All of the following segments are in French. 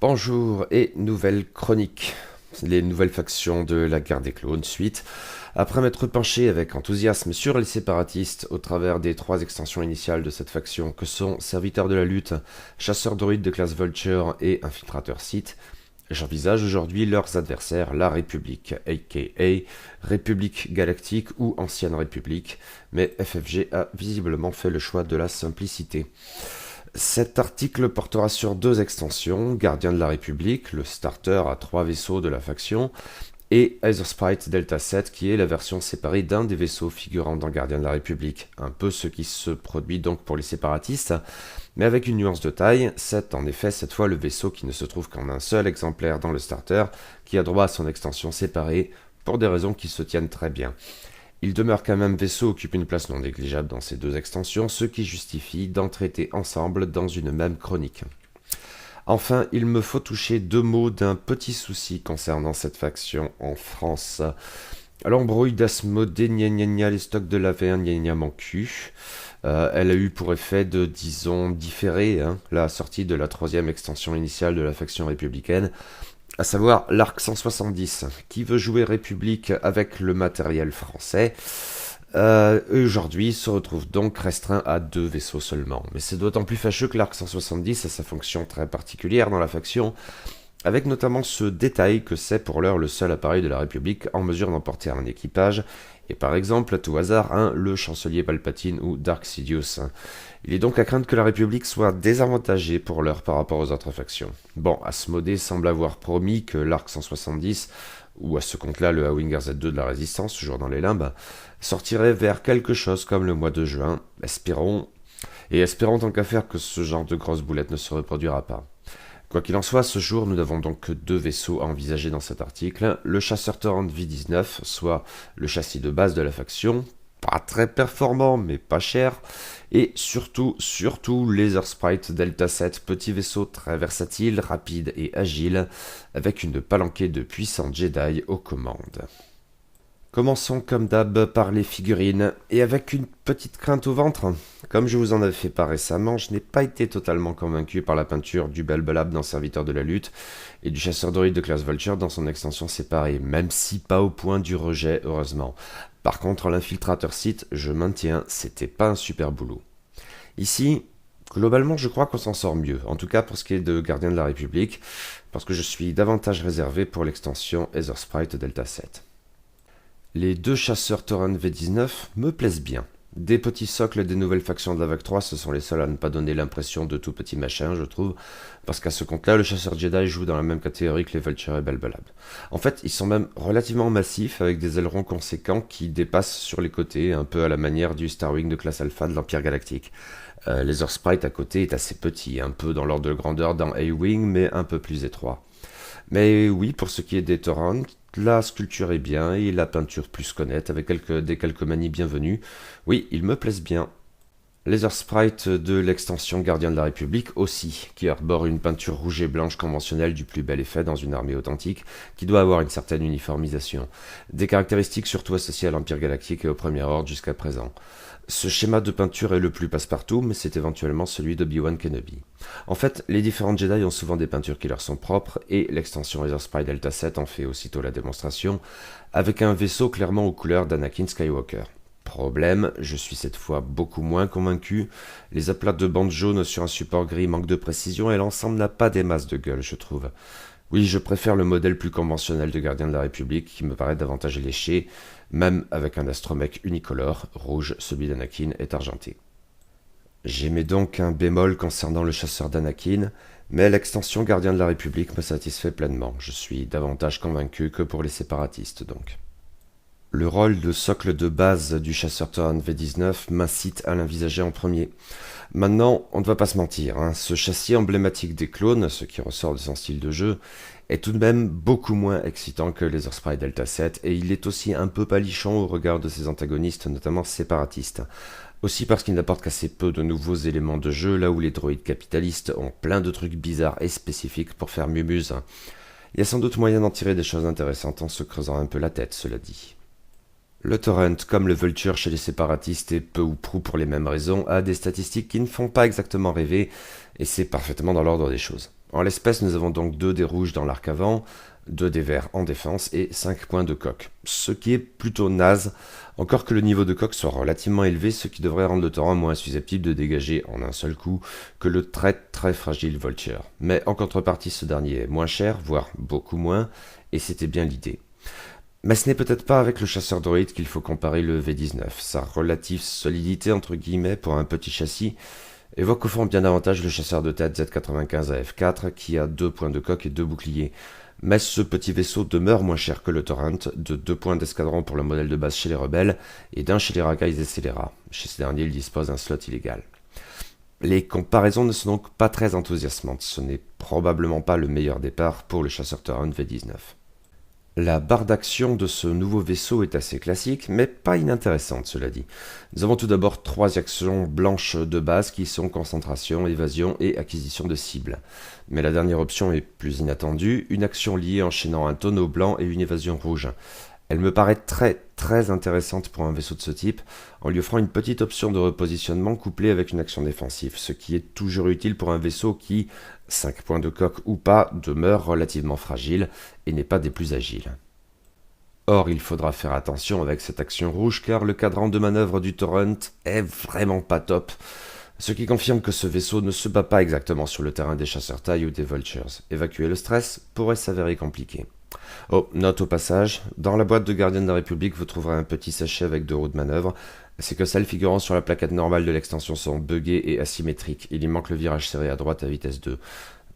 Bonjour et nouvelle chronique. Les nouvelles factions de la guerre des clones suite. Après m'être penché avec enthousiasme sur les séparatistes au travers des trois extensions initiales de cette faction que sont Serviteurs de la lutte, Chasseurs droïdes de classe Vulture et Infiltrateurs Sith, j'envisage aujourd'hui leurs adversaires, la République, aka République Galactique ou Ancienne République, mais FFG a visiblement fait le choix de la simplicité. Cet article portera sur deux extensions, Gardien de la République, le starter à 3 vaisseaux de la faction, et Aethersprite Delta 7, qui est la version séparée d'un des vaisseaux figurant dans Gardien de la République. Un peu ce qui se produit donc pour les séparatistes, mais avec une nuance de taille, c'est en effet cette fois le vaisseau qui ne se trouve qu'en un seul exemplaire dans le starter, qui a droit à son extension séparée, pour des raisons qui se tiennent très bien. Il demeure qu'un même vaisseau occupe une place non négligeable dans ces deux extensions, ce qui justifie d'en traiter ensemble dans une même chronique. Enfin, il me faut toucher deux mots d'un petit souci concernant cette faction en France. L'embrouille d'Asmodée, les stocks de la V1, manquent. Elle a eu pour effet de, disons, différer la sortie de la troisième extension initiale de la faction républicaine, à savoir l'Arc 170, qui veut jouer République avec le matériel français. Aujourd'hui se retrouve donc restreint à 2 vaisseaux seulement. Mais c'est d'autant plus fâcheux que l'Arc 170 a sa fonction très particulière dans la faction, avec notamment ce détail que c'est pour l'heure le seul appareil de la République en mesure d'emporter un équipage, et par exemple, à tout hasard, le chancelier Palpatine ou Dark Sidious. Il est donc à craindre que la République soit désavantagée pour l'heure par rapport aux autres factions. Bon, Asmodée semble avoir promis que l'Arc 170, ou à ce compte-là le A-Winger Z2 de la Résistance, toujours dans les limbes, sortirait vers quelque chose comme le mois de juin. Espérons tant qu'à faire que ce genre de grosse boulette ne se reproduira pas. Quoi qu'il en soit, à ce jour, nous n'avons donc que 2 vaisseaux à envisager dans cet article. Le chasseur Torrent V19, soit le châssis de base de la faction, pas très performant mais pas cher, et surtout Lasersprite Delta 7, petit vaisseau très versatile, rapide et agile, avec une palanquée de puissants Jedi aux commandes. Commençons comme d'hab par les figurines, et avec une petite crainte au ventre. Comme je vous en avais fait part récemment, je n'ai pas été totalement convaincu par la peinture du Belbelab dans Serviteur de la lutte, et du chasseur droïde de classe Vulture dans son extension séparée, même si pas au point du rejet, heureusement. Par contre, l'infiltrateur Sith, je maintiens, c'était pas un super boulot. Ici, globalement, je crois qu'on s'en sort mieux, en tout cas pour ce qui est de Gardien de la République, parce que je suis davantage réservé pour l'extension Aethersprite Delta 7. Les 2 chasseurs Torrent V19 me plaisent bien. Des petits socles des nouvelles factions de la Vague 3, ce sont les seuls à ne pas donner l'impression de tout petit machin, je trouve, parce qu'à ce compte-là, le chasseur Jedi joue dans la même catégorie que les Vulture et Belbelab. En fait, ils sont même relativement massifs, avec des ailerons conséquents qui dépassent sur les côtés, un peu à la manière du Starwing de classe Alpha de l'Empire Galactique. Lasersprite à côté est assez petit, un peu dans l'ordre de grandeur d'un A-Wing, mais un peu plus étroit. Mais oui, pour ce qui est des Torrents, la sculpture est bien et la peinture plus qu'honnête, avec quelques manies bienvenues. Oui, ils me plaisent bien. Lasersprite de l'extension Gardien de la République aussi, qui arbore une peinture rouge et blanche conventionnelle du plus bel effet dans une armée authentique, qui doit avoir une certaine uniformisation. Des caractéristiques surtout associées à l'Empire Galactique et au Premier Ordre jusqu'à présent. Ce schéma de peinture est le plus passe-partout, mais c'est éventuellement celui d'Obi-Wan Kenobi. En fait, les différents Jedi ont souvent des peintures qui leur sont propres, et l'extension Aethersprite Delta 7 en fait aussitôt la démonstration, avec un vaisseau clairement aux couleurs d'Anakin Skywalker. Problème, je suis cette fois beaucoup moins convaincu, les aplats de bandes jaunes sur un support gris manquent de précision et l'ensemble n'a pas des masses de gueule, je trouve. Oui, je préfère le modèle plus conventionnel de Gardien de la République qui me paraît davantage léché, même avec un astromech unicolore, rouge, celui d'Anakin est argenté. J'émets donc un bémol concernant le chasseur d'Anakin, mais l'extension Gardien de la République me satisfait pleinement, je suis davantage convaincu que pour les séparatistes donc. Le rôle de socle de base du chasseur Torrent V19 m'incite à l'envisager en premier. Maintenant, on ne va pas se mentir, ce châssis emblématique des clones, ce qui ressort de son style de jeu, est tout de même beaucoup moins excitant que Lasersprite Delta 7, et il est aussi un peu palichon au regard de ses antagonistes, notamment séparatistes. Aussi parce qu'il n'apporte qu'assez peu de nouveaux éléments de jeu, là où les droïdes capitalistes ont plein de trucs bizarres et spécifiques pour faire mumuse. Il y a sans doute moyen d'en tirer des choses intéressantes en se creusant un peu la tête, cela dit. Le Torrent, comme le Vulture chez les séparatistes et peu ou prou pour les mêmes raisons, a des statistiques qui ne font pas exactement rêver, et c'est parfaitement dans l'ordre des choses. En l'espèce, nous avons donc 2 dés rouges dans l'arc avant, 2 dés verts en défense et 5 points de coque. Ce qui est plutôt naze, encore que le niveau de coque soit relativement élevé, ce qui devrait rendre le torrent moins susceptible de dégager en un seul coup que le très fragile Vulture. Mais en contrepartie, ce dernier est moins cher, voire beaucoup moins, et c'était bien l'idée. Mais ce n'est peut-être pas avec le chasseur droïde qu'il faut comparer le V19. Sa relative solidité entre guillemets pour un petit châssis évoque au fond bien davantage le chasseur de tête Z95 à F4 qui a 2 points de coque et 2 boucliers. Mais ce petit vaisseau demeure moins cher que le Torrent, de 2 points d'escadron pour le modèle de base chez les rebelles et d'un chez les racailles et scélérats. Chez ces derniers, il dispose d'un slot illégal. Les comparaisons ne sont donc pas très enthousiasmantes, ce n'est probablement pas le meilleur départ pour le chasseur Torrent V19. La barre d'action de ce nouveau vaisseau est assez classique, mais pas inintéressante, cela dit. Nous avons tout d'abord 3 actions blanches de base qui sont concentration, évasion et acquisition de cibles. Mais la dernière option est plus inattendue, une action liée enchaînant un tonneau blanc et une évasion rouge. Elle me paraît très intéressante pour un vaisseau de ce type, en lui offrant une petite option de repositionnement couplée avec une action défensive, ce qui est toujours utile pour un vaisseau qui, 5 points de coque ou pas, demeure relativement fragile et n'est pas des plus agiles. Or, il faudra faire attention avec cette action rouge car le cadran de manœuvre du Torrent est vraiment pas top, ce qui confirme que ce vaisseau ne se bat pas exactement sur le terrain des chasseurs taille ou des Vultures. Évacuer le stress pourrait s'avérer compliqué. Oh, note au passage, dans la boîte de Gardien de la République, vous trouverez un petit sachet avec 2 roues de manœuvre. C'est que celles figurant sur la plaquette normale de l'extension sont buggées et asymétriques. Il y manque le virage serré à droite à vitesse 2.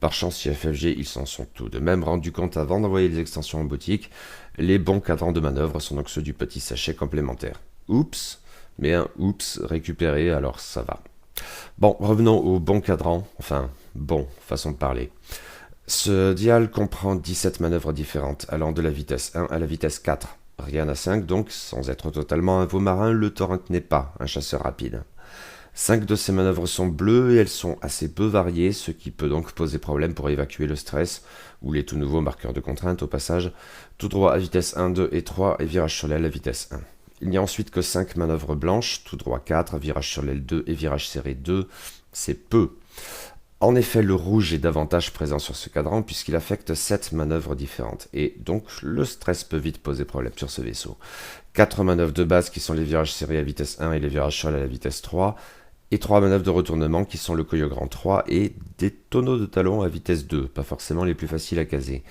Par chance, chez FFG, ils s'en sont tout de même rendus compte avant d'envoyer les extensions en boutique. Les bons cadrans de manœuvre sont donc ceux du petit sachet complémentaire. Oups, mais un oups récupéré, alors ça va. Bon, revenons au bon cadran, enfin, bon, façon de parler. Ce dial comprend 17 manœuvres différentes, allant de la vitesse 1 à la vitesse 4. Rien à 5 donc, sans être totalement un veau marin, le Torrent n'est pas un chasseur rapide. 5 de ces manœuvres sont bleues et elles sont assez peu variées, ce qui peut donc poser problème pour évacuer le stress, ou les tout nouveaux marqueurs de contrainte au passage, tout droit à vitesse 1, 2 et 3 et virage sur l'aile à vitesse 1. Il n'y a ensuite que 5 manœuvres blanches, tout droit 4, virage sur l'aile 2 et virage serré 2, c'est peu. En effet, le rouge est davantage présent sur ce cadran puisqu'il affecte 7 manœuvres différentes, et donc le stress peut vite poser problème sur ce vaisseau. 4 manœuvres de base qui sont les virages serrés à vitesse 1 et les virages sur l'aile à la vitesse 3, et 3 manœuvres de retournement qui sont le Coyo Grand 3 et des tonneaux de talons à vitesse 2, pas forcément les plus faciles à caser.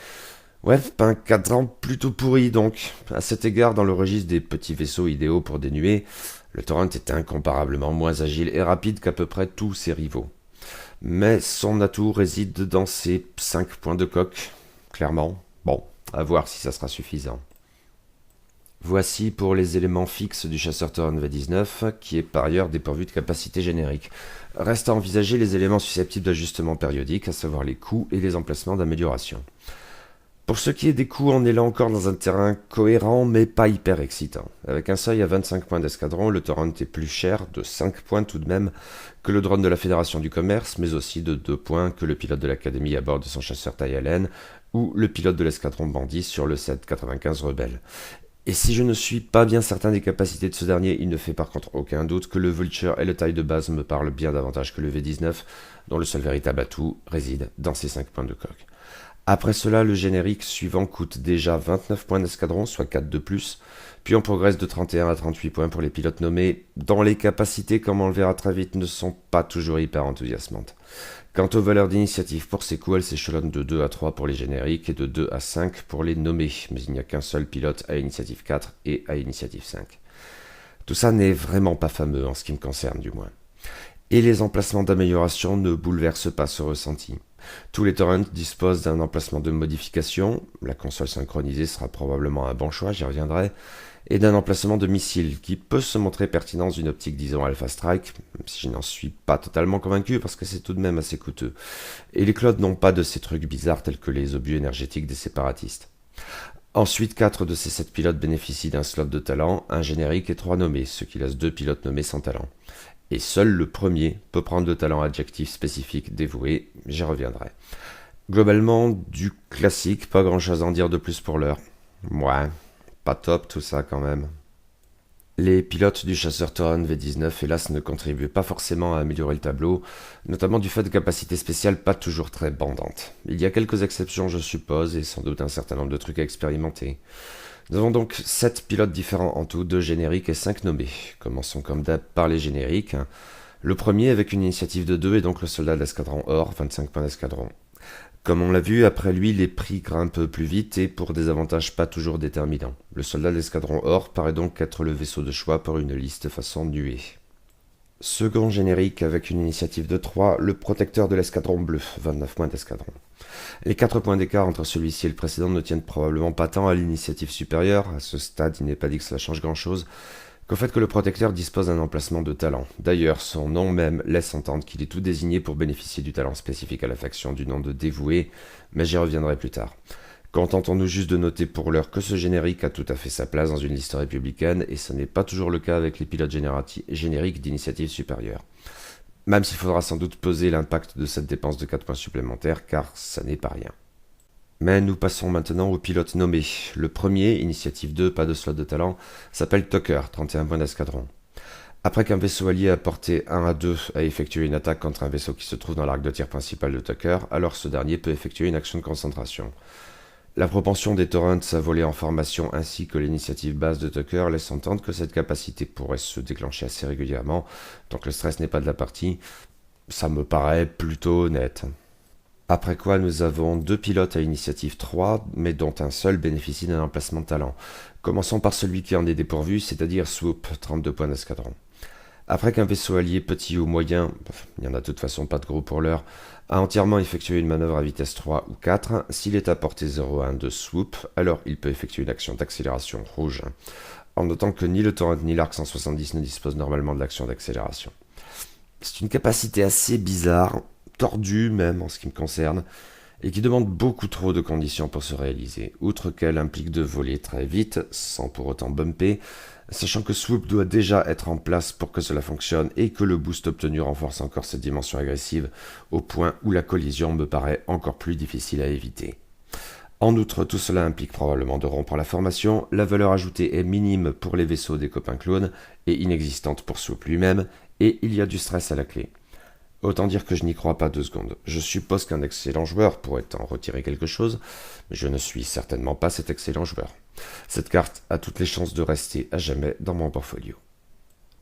Ouais, un cadran plutôt pourri donc. À cet égard, dans le registre des petits vaisseaux idéaux pour des nuées, le Torrent est incomparablement moins agile et rapide qu'à peu près tous ses rivaux. Mais son atout réside dans ses 5 points de coque, clairement. Bon, à voir si ça sera suffisant. Voici pour les éléments fixes du chasseur Torrent V19, qui est par ailleurs dépourvu de capacité générique. Reste à envisager les éléments susceptibles d'ajustement périodique, à savoir les coûts et les emplacements d'amélioration. Pour ce qui est des coûts, on est là encore dans un terrain cohérent mais pas hyper excitant. Avec un seuil à 25 points d'escadron, le Torrent est plus cher, de 5 points tout de même, que le drone de la Fédération du Commerce, mais aussi de 2 points que le pilote de l'Académie à bord de son chasseur taille Allen, ou le pilote de l'escadron bandit sur le 795 Rebelle. Et si je ne suis pas bien certain des capacités de ce dernier, il ne fait par contre aucun doute que le Vulture et le taille de base me parlent bien davantage que le V19, dont le seul véritable atout réside dans ses 5 points de coque. Après cela, le générique suivant coûte déjà 29 points d'escadron, soit 4 de plus, puis on progresse de 31 à 38 points pour les pilotes nommés, dont les capacités, comme on le verra très vite, ne sont pas toujours hyper enthousiasmantes. Quant aux valeurs d'initiative pour ces coups, elles s'échelonnent de 2 à 3 pour les génériques et de 2 à 5 pour les nommés, mais il n'y a qu'un seul pilote à initiative 4 et à initiative 5. Tout ça n'est vraiment pas fameux en ce qui me concerne du moins. Et les emplacements d'amélioration ne bouleversent pas ce ressenti. Tous les Torrents disposent d'un emplacement de modification, la console synchronisée sera probablement un bon choix, j'y reviendrai, et d'un emplacement de missile qui peut se montrer pertinent dans une optique disons Alpha Strike, même si je n'en suis pas totalement convaincu parce que c'est tout de même assez coûteux. Et les Claudes n'ont pas de ces trucs bizarres tels que les obus énergétiques des séparatistes. Ensuite, 4 de ces 7 pilotes bénéficient d'un slot de talent, un générique et 3 nommés, ce qui laisse 2 pilotes nommés sans talent. Et seul le premier peut prendre le talent adjectif spécifique dévoué, j'y reviendrai. Globalement, du classique, pas grand chose à en dire de plus pour l'heure. Ouais, pas top tout ça quand même. Les pilotes du chasseur Toran V19 hélas ne contribuent pas forcément à améliorer le tableau, notamment du fait de capacités spéciales pas toujours très bandantes. Il y a quelques exceptions je suppose, et sans doute un certain nombre de trucs à expérimenter. Nous avons donc 7 pilotes différents en tout, 2 génériques et 5 nommés. Commençons comme d'hab par les génériques. Le premier avec une initiative de 2 est donc le soldat de l'escadron Or, 25 points d'escadron. Comme on l'a vu, après lui, les prix grimpent plus vite et pour des avantages pas toujours déterminants. Le soldat de l'escadron Or paraît donc être le vaisseau de choix pour une liste façon nuée. Second générique avec une initiative de 3, le protecteur de l'escadron bleu, 29 points d'escadron. Les 4 points d'écart entre celui-ci et le précédent ne tiennent probablement pas tant à l'initiative supérieure, à ce stade il n'est pas dit que cela change grand-chose, qu'au fait que le protecteur dispose d'un emplacement de talent. D'ailleurs, son nom même laisse entendre qu'il est tout désigné pour bénéficier du talent spécifique à la faction du nom de dévoué, mais j'y reviendrai plus tard. Contentons-nous juste de noter pour l'heure que ce générique a tout à fait sa place dans une liste républicaine, et ce n'est pas toujours le cas avec les pilotes génériques d'initiative supérieure. Même s'il faudra sans doute peser l'impact de cette dépense de 4 points supplémentaires, car ça n'est pas rien. Mais nous passons maintenant au pilote nommé. Le premier, initiative 2, pas de slot de talent, s'appelle Tucker, 31 points d'escadron. Après qu'un vaisseau allié à portée 1 à 2 a effectué une attaque contre un vaisseau qui se trouve dans l'arc de tir principal de Tucker, alors ce dernier peut effectuer une action de concentration. La propension des Torrents à voler en formation ainsi que l'initiative base de Tucker laisse entendre que cette capacité pourrait se déclencher assez régulièrement, donc le stress n'est pas de la partie. Ça me paraît plutôt honnête. Après quoi, nous avons 2 pilotes à initiative 3, mais dont un seul bénéficie d'un emplacement de talent. Commençons par celui qui en est dépourvu, c'est-à-dire Swoop, 32 points d'escadron. Après qu'un vaisseau allié petit ou moyen, il n'y en a de toute façon pas de gros pour l'heure, a entièrement effectué une manœuvre à vitesse 3 ou 4, s'il est à portée 0,1 de Swoop, alors il peut effectuer une action d'accélération rouge, en notant que ni le Torrent ni l'Arc 170 ne disposent normalement de l'action d'accélération. C'est une capacité assez bizarre, tordue même en ce qui me concerne, et qui demande beaucoup trop de conditions pour se réaliser, outre qu'elle implique de voler très vite, sans pour autant bumper, sachant que Swoop doit déjà être en place pour que cela fonctionne et que le boost obtenu renforce encore cette dimension agressive, au point où la collision me paraît encore plus difficile à éviter. En outre, tout cela implique probablement de rompre la formation, la valeur ajoutée est minime pour les vaisseaux des copains clones et inexistante pour Swoop lui-même, et il y a du stress à la clé. Autant dire que je n'y crois pas 2 secondes. Je suppose qu'un excellent joueur pourrait en retirer quelque chose, mais je ne suis certainement pas cet excellent joueur. Cette carte a toutes les chances de rester à jamais dans mon portfolio.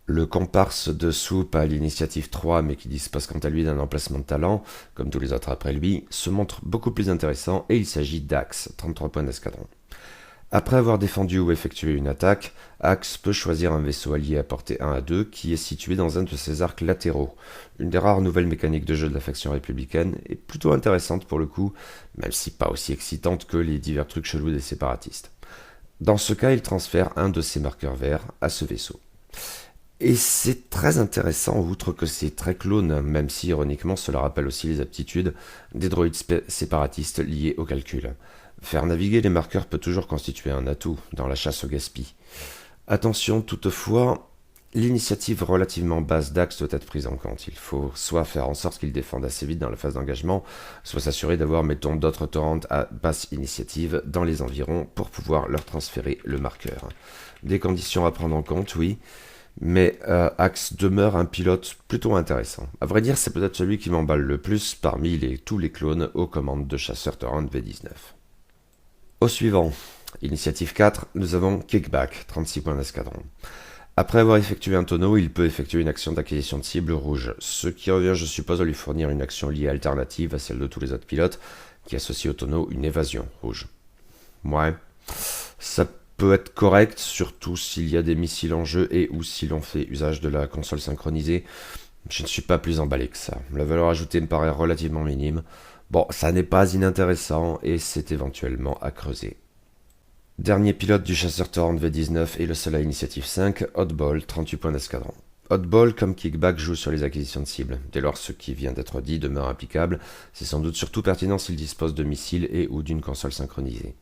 Le comparse de Swoop à l'initiative 3, mais qui dispose quant à lui d'un emplacement de talent, comme tous les autres après lui, se montre beaucoup plus intéressant et il s'agit d'Axe, 33 points d'escadron. Après avoir défendu ou effectué une attaque, Axe peut choisir un vaisseau allié à portée 1 à 2 qui est situé dans un de ses arcs latéraux. Une des rares nouvelles mécaniques de jeu de la faction républicaine est plutôt intéressante pour le coup, même si pas aussi excitante que les divers trucs chelous des séparatistes. Dans ce cas, il transfère un de ses marqueurs verts à ce vaisseau. Et c'est très intéressant, outre que c'est très clone, même si ironiquement cela rappelle aussi les aptitudes des droïdes séparatistes liés au calcul. Faire naviguer les marqueurs peut toujours constituer un atout dans la chasse au gaspille. Attention toutefois, l'initiative relativement basse d'Axe doit être prise en compte. Il faut soit faire en sorte qu'ils défendent assez vite dans la phase d'engagement, soit s'assurer d'avoir, mettons, d'autres torrents à basse initiative dans les environs pour pouvoir leur transférer le marqueur. Des conditions à prendre en compte, oui, mais Axe demeure un pilote plutôt intéressant. À vrai dire, c'est peut-être celui qui m'emballe le plus parmi tous les clones aux commandes de chasseur Torrent V19. Au suivant, initiative 4, nous avons Kickback, 36 points d'escadron. Après avoir effectué un tonneau, il peut effectuer une action d'acquisition de cible rouge, ce qui revient, je suppose, à lui fournir une action liée alternative à celle de tous les autres pilotes, qui associe au tonneau une évasion rouge. Ouais, ça peut être correct, surtout s'il y a des missiles en jeu et ou si l'on fait usage de la console synchronisée. Je ne suis pas plus emballé que ça. La valeur ajoutée me paraît relativement minime. Bon, ça n'est pas inintéressant et c'est éventuellement à creuser. Dernier pilote du chasseur Torrent V19 et le seul à initiative 5, Oddball, 38 points d'escadron. Oddball comme Kickback joue sur les acquisitions de cibles. Dès lors ce qui vient d'être dit demeure applicable, c'est sans doute surtout pertinent s'il dispose de missiles et ou d'une console synchronisée.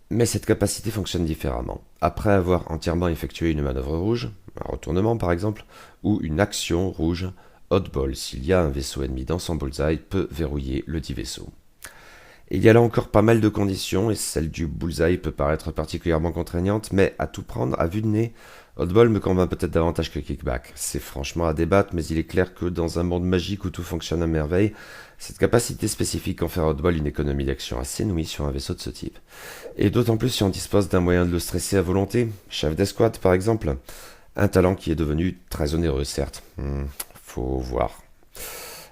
Mais cette capacité fonctionne différemment. Après avoir entièrement effectué une manœuvre rouge, un retournement par exemple, ou une action rouge, Oddball, s'il y a un vaisseau ennemi dans son bullseye, peut verrouiller le dit vaisseau. Il y a là encore pas mal de conditions, et celle du bullseye peut paraître particulièrement contraignante, mais à tout prendre à vue de nez, Oddball me convainc peut-être davantage que Kickback. C'est franchement à débattre, mais il est clair que dans un monde magique où tout fonctionne à merveille, cette capacité spécifique en faire Oddball une économie d'action assez nouée sur un vaisseau de ce type. Et d'autant plus si on dispose d'un moyen de le stresser à volonté, chef d'escouade par exemple. Un talent qui est devenu très onéreux, certes. Faut voir.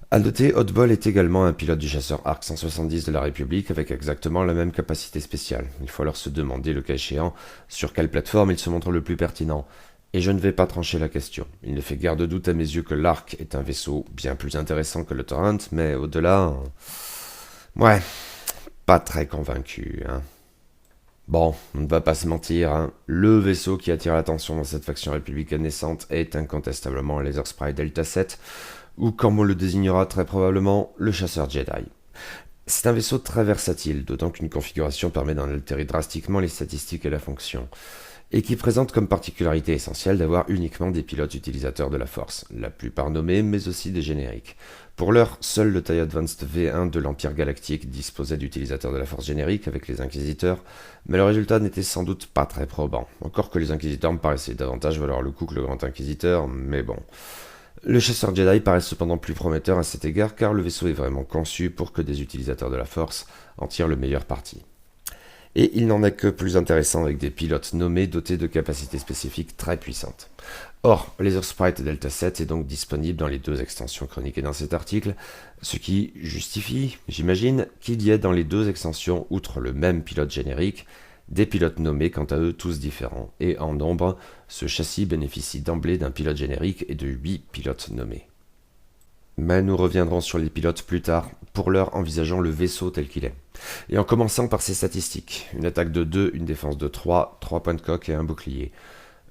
À noter, Oddball est également un pilote du chasseur Arc 170 de la République avec exactement la même capacité spéciale. Il faut alors se demander, le cas échéant, sur quelle plateforme il se montre le plus pertinent. Et je ne vais pas trancher la question. Il ne fait guère de doute à mes yeux que l'Arc est un vaisseau bien plus intéressant que le Torrent, mais au-delà... Ouais, pas très convaincu, hein. Bon, on ne va pas se mentir, hein. Le vaisseau qui attire l'attention dans cette faction républicaine naissante est incontestablement un Laser Sprite Delta 7, ou comme on le désignera très probablement, le chasseur Jedi. C'est un vaisseau très versatile, d'autant qu'une configuration permet d'en altérer drastiquement les statistiques et la fonction, et qui présente comme particularité essentielle d'avoir uniquement des pilotes utilisateurs de la Force, la plupart nommés, mais aussi des génériques. Pour l'heure, seul le TIE Advanced V1 de l'Empire Galactique disposait d'utilisateurs de la Force générique avec les Inquisiteurs, mais le résultat n'était sans doute pas très probant, encore que les Inquisiteurs me paraissaient davantage valoir le coup que le Grand Inquisiteur, mais bon... Le chasseur Jedi paraît cependant plus prometteur à cet égard car le vaisseau est vraiment conçu pour que des utilisateurs de la Force en tirent le meilleur parti. Et il n'en est que plus intéressant avec des pilotes nommés dotés de capacités spécifiques très puissantes. Or, Laser Sprite Delta 7 est donc disponible dans les deux extensions chroniquées dans cet article, ce qui justifie, j'imagine, qu'il y ait dans les deux extensions, outre le même pilote générique, des pilotes nommés quant à eux tous différents, et en nombre, ce châssis bénéficie d'emblée d'un pilote générique et de 8 pilotes nommés. Mais nous reviendrons sur les pilotes plus tard, pour l'heure envisageons le vaisseau tel qu'il est. Et en commençant par ses statistiques, une attaque de 2, une défense de 3, 3 points de coque et un bouclier.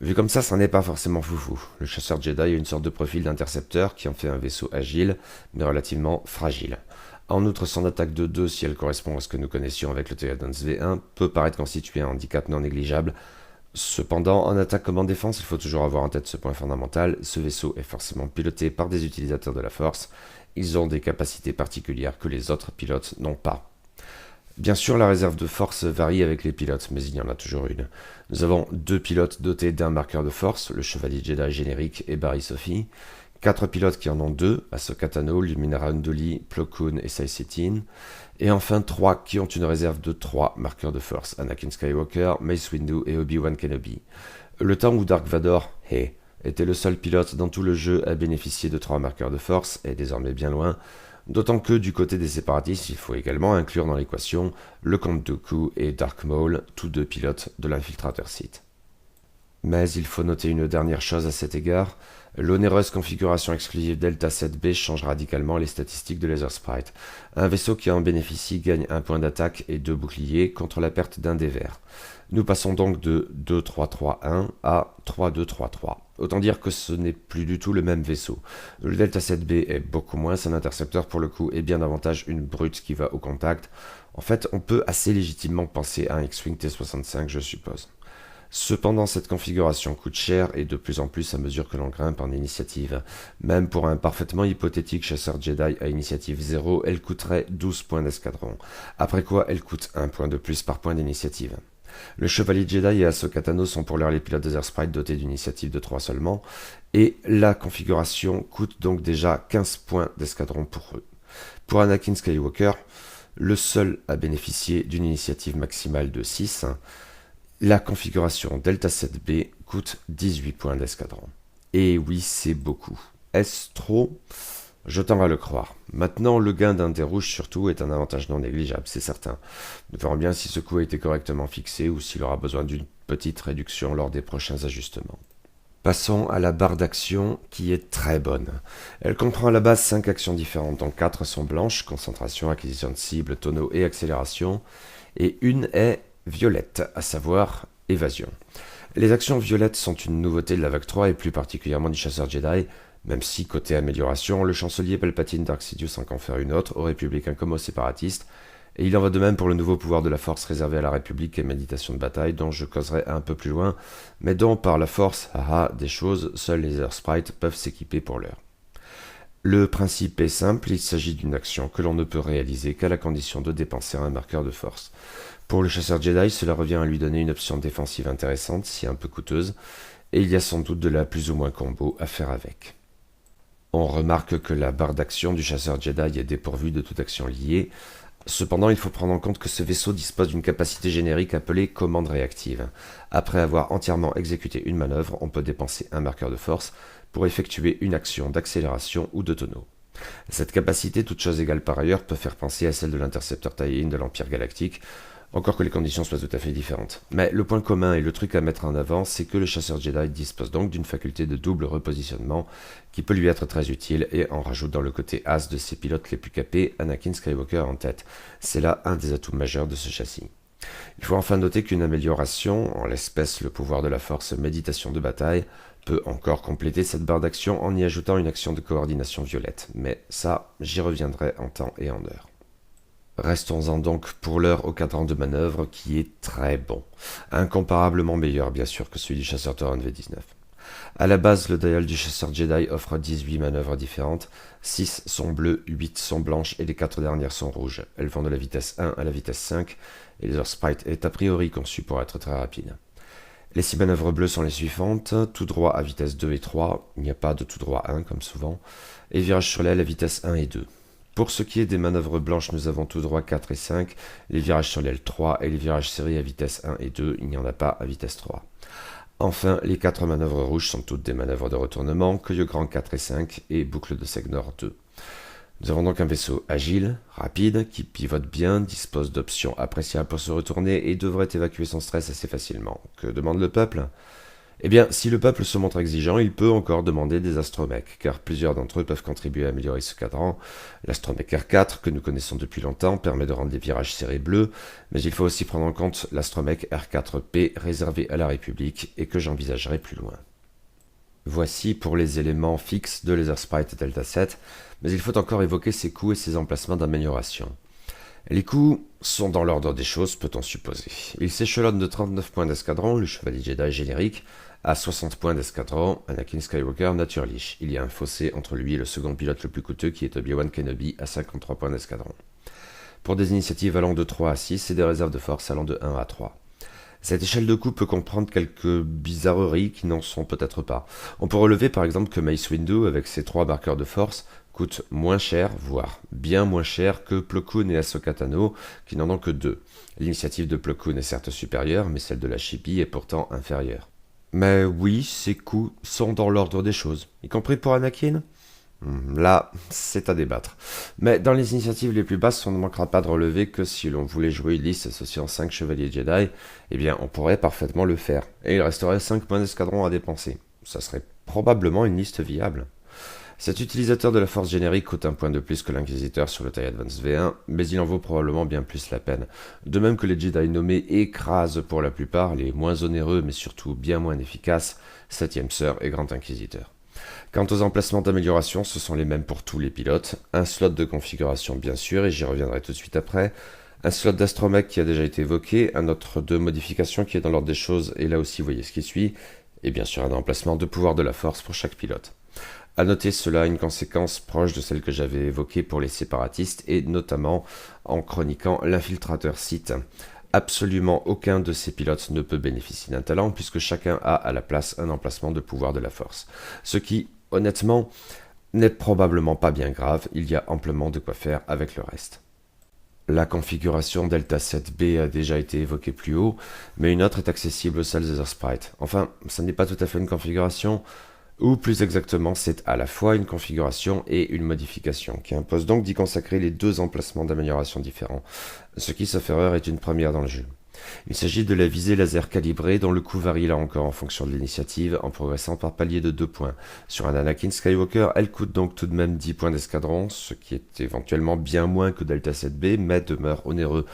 Vu comme ça n'est pas forcément foufou. Le chasseur Jedi a une sorte de profil d'intercepteur qui en fait un vaisseau agile, mais relativement fragile. En outre, son attaque de 2, si elle correspond à ce que nous connaissions avec le TIE Advance V1, peut paraître constituer un handicap non négligeable. Cependant, en attaque comme en défense, il faut toujours avoir en tête ce point fondamental, ce vaisseau est forcément piloté par des utilisateurs de la Force, ils ont des capacités particulières que les autres pilotes n'ont pas. Bien sûr, la réserve de force varie avec les pilotes, mais il y en a toujours une. Nous avons 2 pilotes dotés d'un marqueur de force, le Chevalier Jedi générique et Barry Sophie, 4 pilotes qui en ont 2, Ahsoka Tano, Luminara Unduli, Plo Koon et Sai Satine, et enfin 3 qui ont une réserve de 3 marqueurs de force, Anakin Skywalker, Mace Windu et Obi-Wan Kenobi. Le temps où Dark Vador, était le seul pilote dans tout le jeu à bénéficier de 3 marqueurs de force, est désormais bien loin, d'autant que du côté des séparatistes, il faut également inclure dans l'équation le Comte Dooku et Dark Maul, tous 2 pilotes de l'infiltrateur Sith. Mais il faut noter une dernière chose à cet égard, l'onéreuse configuration exclusive Delta 7B change radicalement les statistiques de Laser Sprite. Un vaisseau qui en bénéficie gagne 1 point d'attaque et 2 boucliers contre la perte d'un des verts. Nous passons donc de 2-3-3-1 à 3-2-3-3. Autant dire que ce n'est plus du tout le même vaisseau. Le Delta 7B est beaucoup moins un intercepteur pour le coup et bien davantage une brute qui va au contact. En fait, on peut assez légitimement penser à un X-Wing T-65, je suppose. Cependant, cette configuration coûte cher et de plus en plus à mesure que l'on grimpe en initiative. Même pour un parfaitement hypothétique chasseur Jedi à initiative 0, elle coûterait 12 points d'escadron. Après quoi, elle coûte 1 point de plus par point d'initiative. Le Chevalier Jedi et Ahsoka Tano sont pour l'heure les pilotes Laser Sprite dotés d'une initiative de 3 seulement, et la configuration coûte donc déjà 15 points d'escadron pour eux. Pour Anakin Skywalker, le seul à bénéficier d'une initiative maximale de 6, la configuration Delta 7B coûte 18 points d'escadron. Et oui, c'est beaucoup. Est-ce trop ? Je tends à le croire. Maintenant, le gain d'un dé rouge surtout est un avantage non négligeable, c'est certain. Nous verrons bien si ce coût a été correctement fixé ou s'il aura besoin d'une petite réduction lors des prochains ajustements. Passons à la barre d'action qui est très bonne. Elle comprend à la base 5 actions différentes, dont 4 sont blanches, concentration, acquisition de cible, tonneau et accélération, et une est violette, à savoir évasion. Les actions violettes sont une nouveauté de la vague 3 et plus particulièrement du chasseur Jedi, même si, côté amélioration, le chancelier Palpatine Dark Sidious en confère une autre aux républicains comme aux séparatistes, et il en va de même pour le nouveau pouvoir de la force réservé à la République et méditation de bataille, dont je causerai un peu plus loin, mais dont, par la force, des choses, seuls les Laser Sprites peuvent s'équiper pour l'heure. Le principe est simple, il s'agit d'une action que l'on ne peut réaliser qu'à la condition de dépenser un marqueur de force. Pour le chasseur Jedi, cela revient à lui donner une option défensive intéressante, si un peu coûteuse, et il y a sans doute de la plus ou moins combo à faire avec. On remarque que la barre d'action du chasseur Jedi est dépourvue de toute action liée. Cependant, il faut prendre en compte que ce vaisseau dispose d'une capacité générique appelée commande réactive. Après avoir entièrement exécuté une manœuvre, on peut dépenser un marqueur de force pour effectuer une action d'accélération ou de tonneau. Cette capacité, toute chose égale par ailleurs, peut faire penser à celle de l'intercepteur tie-in de l'Empire Galactique, encore que les conditions soient tout à fait différentes. Mais le point commun et le truc à mettre en avant, c'est que le chasseur Jedi dispose donc d'une faculté de double repositionnement qui peut lui être très utile et en rajoute dans le côté as de ses pilotes les plus capés, Anakin Skywalker en tête. C'est là un des atouts majeurs de ce châssis. Il faut enfin noter qu'une amélioration, en l'espèce le pouvoir de la force méditation de bataille, peut encore compléter cette barre d'action en y ajoutant une action de coordination violette. Mais ça, j'y reviendrai en temps et en heure. Restons-en donc pour l'heure au cadran de manœuvre qui est très bon, incomparablement meilleur bien sûr que celui du chasseur Tauren V19. À la base, le dial du chasseur Jedi offre 18 manœuvres différentes, 6 sont bleues, 8 sont blanches et les 4 dernières sont rouges. Elles vont de la vitesse 1 à la vitesse 5 et leur sprite est a priori conçu pour être très rapide. Les 6 manœuvres bleues sont les suivantes, tout droit à vitesse 2 et 3, il n'y a pas de tout droit 1 comme souvent, et virage sur l'aile à vitesse 1 et 2. Pour ce qui est des manœuvres blanches, nous avons tout droit 4 et 5, les virages sur l'aile 3 et les virages serrés à vitesse 1 et 2, il n'y en a pas à vitesse 3. Enfin, les 4 manœuvres rouges sont toutes des manœuvres de retournement, Cueille Grand 4 et 5 et boucle de Segnor 2. Nous avons donc un vaisseau agile, rapide, qui pivote bien, dispose d'options appréciables pour se retourner et devrait évacuer son stress assez facilement. Que demande le peuple ? Eh bien, si le peuple se montre exigeant, il peut encore demander des astromechs, car plusieurs d'entre eux peuvent contribuer à améliorer ce cadran. L'astromech R4, que nous connaissons depuis longtemps, permet de rendre les virages serrés bleus, mais il faut aussi prendre en compte l'astromech R4P réservé à la République et que j'envisagerai plus loin. Voici pour les éléments fixes de Laser Sprite Delta 7, mais il faut encore évoquer ses coûts et ses emplacements d'amélioration. Les coûts sont dans l'ordre des choses, peut-on supposer. Il s'échelonne de 39 points d'escadron, le chevalier Jedi générique, à 60 points d'escadron, Anakin Skywalker naturlich. Il y a un fossé entre lui et le second pilote le plus coûteux qui est Obi-Wan Kenobi à 53 points d'escadron. Pour des initiatives allant de 3 à 6 et des réserves de force allant de 1 à 3. Cette échelle de coût peut comprendre quelques bizarreries qui n'en sont peut-être pas. On peut relever par exemple que Mace Windu, avec ses 3 marqueurs de force, coûte moins cher, voire bien moins cher que Plo Koon et Ahsoka Tano, qui n'en ont que 2. L'initiative de Plo Koon est certes supérieure, mais celle de la Chippie est pourtant inférieure. Mais oui, ces coûts sont dans l'ordre des choses, y compris pour Anakin. Là, c'est à débattre. Mais dans les initiatives les plus basses, on ne manquera pas de relever que si l'on voulait jouer une liste associant 5 chevaliers Jedi, eh bien on pourrait parfaitement le faire. Et il resterait 5 points d'escadron à dépenser. Ça serait probablement une liste viable. Cet utilisateur de la force générique coûte un point de plus que l'inquisiteur sur le TIE Advance V1, mais il en vaut probablement bien plus la peine. De même que les Jedi nommés écrasent pour la plupart les moins onéreux mais surtout bien moins efficaces, 7ème Sœur et Grand Inquisiteur. Quant aux emplacements d'amélioration, ce sont les mêmes pour tous les pilotes. Un slot de configuration bien sûr, et j'y reviendrai tout de suite après. Un slot d'astromech qui a déjà été évoqué, un autre de modification qui est dans l'ordre des choses, et là aussi vous voyez ce qui suit, et bien sûr un emplacement de pouvoir de la force pour chaque pilote. À noter cela a une conséquence proche de celle que j'avais évoquée pour les séparatistes, et notamment en chroniquant l'infiltrateur Sith. Absolument aucun de ces pilotes ne peut bénéficier d'un talent, puisque chacun a à la place un emplacement de pouvoir de la force. Ce qui, honnêtement, n'est probablement pas bien grave, il y a amplement de quoi faire avec le reste. La configuration Delta 7B a déjà été évoquée plus haut, mais une autre est accessible au seul Laser Sprite. Enfin, ce n'est pas tout à fait une configuration, ou plus exactement, c'est à la fois une configuration et une modification, qui impose donc d'y consacrer les 2 emplacements d'amélioration différents, ce qui, sauf erreur, est une première dans le jeu. Il s'agit de la visée laser calibrée, dont le coût varie là encore en fonction de l'initiative, en progressant par palier de 2 points. Sur un Anakin Skywalker, elle coûte donc tout de même 10 points d'escadron, ce qui est éventuellement bien moins que Delta 7B, mais demeure onéreux.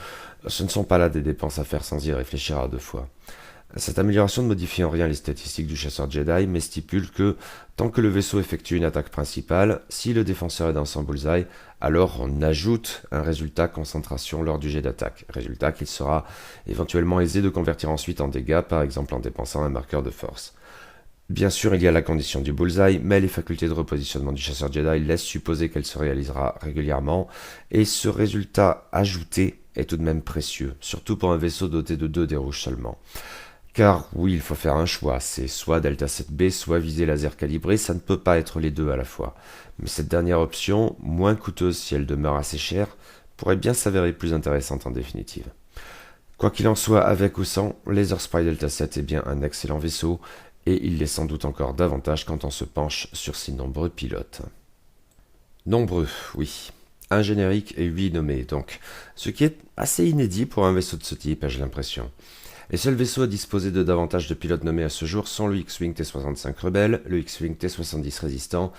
Ce ne sont pas là des dépenses à faire sans y réfléchir à 2 fois. Cette amélioration ne modifie en rien les statistiques du chasseur Jedi, mais stipule que, tant que le vaisseau effectue une attaque principale, si le défenseur est dans son bullseye, alors on ajoute un résultat concentration lors du jet d'attaque, résultat qu'il sera éventuellement aisé de convertir ensuite en dégâts, par exemple en dépensant un marqueur de force. Bien sûr, il y a la condition du bullseye, mais les facultés de repositionnement du chasseur Jedi laissent supposer qu'elle se réalisera régulièrement, et ce résultat ajouté est tout de même précieux, surtout pour un vaisseau doté de 2 dés rouges seulement. Car oui, il faut faire un choix, c'est soit Delta 7B, soit visée laser calibrée, ça ne peut pas être les deux à la fois. Mais cette dernière option, moins coûteuse si elle demeure assez chère, pourrait bien s'avérer plus intéressante en définitive. Quoi qu'il en soit, avec ou sans, Laser Spy Delta 7 est bien un excellent vaisseau, et il l'est sans doute encore davantage quand on se penche sur ses nombreux pilotes. Nombreux, oui. Un générique et 8 nommés, donc. Ce qui est assez inédit pour un vaisseau de ce type, j'ai l'impression. Les seuls vaisseaux à disposer de davantage de pilotes nommés à ce jour sont le X-Wing T-65 Rebelle, le X-Wing T-70 Résistant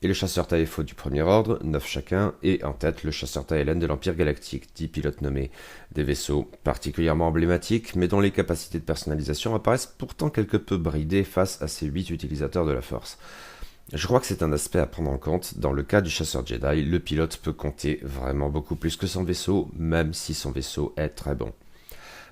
et le chasseur TIFO du premier ordre, 9 chacun, et en tête le chasseur TLN de l'Empire Galactique, 10 pilotes nommés. Des vaisseaux particulièrement emblématiques, mais dont les capacités de personnalisation apparaissent pourtant quelque peu bridées face à ces 8 utilisateurs de la Force. Je crois que c'est un aspect à prendre en compte. Dans le cas du chasseur Jedi, le pilote peut compter vraiment beaucoup plus que son vaisseau, même si son vaisseau est très bon.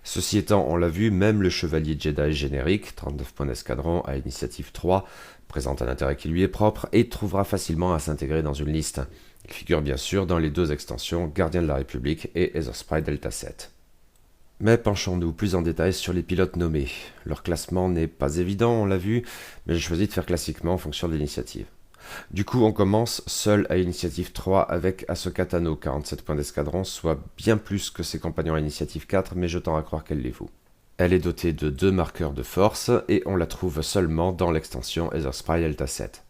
Ceci étant, on l'a vu, même le chevalier Jedi générique, 39 points d'escadron à initiative 3, présente un intérêt qui lui est propre et trouvera facilement à s'intégrer dans une liste. Il figure bien sûr dans les deux extensions Gardien de la République et Aetherspray Delta 7. Mais penchons-nous plus en détail sur les pilotes nommés. Leur classement n'est pas évident, on l'a vu, mais j'ai choisi de faire classiquement en fonction de l'initiative. Du coup, on commence seul à initiative 3 avec Ahsoka Tano, 47 points d'escadron, soit bien plus que ses compagnons à initiative 4, mais je tends à croire qu'elle les vaut. Elle est dotée de 2 marqueurs de force, et on la trouve seulement dans l'extension Aetherspray Delta 7.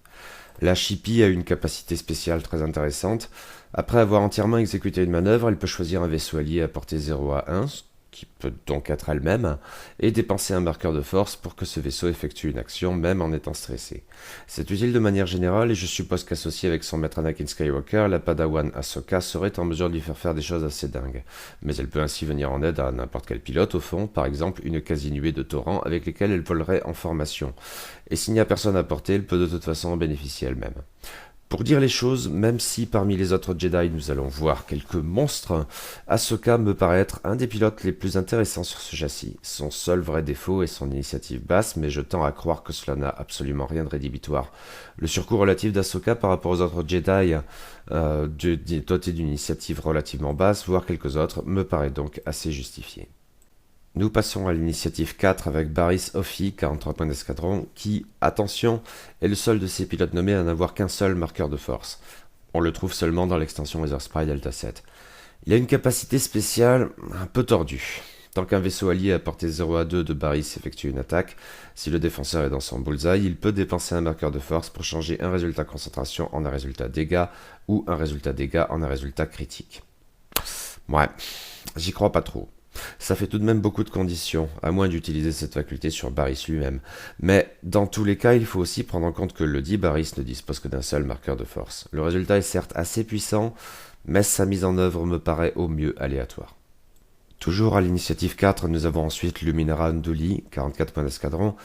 La Chippie a une capacité spéciale très intéressante. Après avoir entièrement exécuté une manœuvre, elle peut choisir un vaisseau allié à portée 0 à 1, qui peut donc être elle-même, et dépenser un marqueur de force pour que ce vaisseau effectue une action même en étant stressé. C'est utile de manière générale et je suppose qu'associé avec son maître Anakin Skywalker, la Padawan Ahsoka serait en mesure de lui faire des choses assez dingues. Mais elle peut ainsi venir en aide à n'importe quel pilote au fond, par exemple une quasi-nuée de torrents avec lesquels elle volerait en formation. Et s'il n'y a personne à porter, elle peut de toute façon en bénéficier elle-même. Pour dire les choses, même si parmi les autres Jedi nous allons voir quelques monstres, Ahsoka me paraît être un des pilotes les plus intéressants sur ce châssis. Son seul vrai défaut est son initiative basse, mais je tends à croire que cela n'a absolument rien de rédhibitoire. Le surcoût relatif d'Ahsoka par rapport aux autres Jedi, dotés d'une initiative relativement basse, voire quelques autres, me paraît donc assez justifié. Nous passons à l'initiative 4 avec Barriss Offee, 43 points d'escadron, qui, attention, est le seul de ces pilotes nommés à n'avoir qu'un seul marqueur de force. On le trouve seulement dans l'extension Aetherspray Delta 7. Il a une capacité spéciale un peu tordue. Tant qu'un vaisseau allié à portée 0 à 2 de Barriss effectue une attaque, si le défenseur est dans son bullseye, il peut dépenser un marqueur de force pour changer un résultat concentration en un résultat dégâts ou un résultat dégâts en un résultat critique. Ouais, j'y crois pas trop. Ça fait tout de même beaucoup de conditions, à moins d'utiliser cette faculté sur Barriss lui-même. Mais dans tous les cas, il faut aussi prendre en compte que le dit Barriss ne dispose que d'un seul marqueur de force. Le résultat est certes assez puissant, mais sa mise en œuvre me paraît au mieux aléatoire. Toujours à l'initiative 4, nous avons ensuite Luminara Unduli, 44 points d'escadron,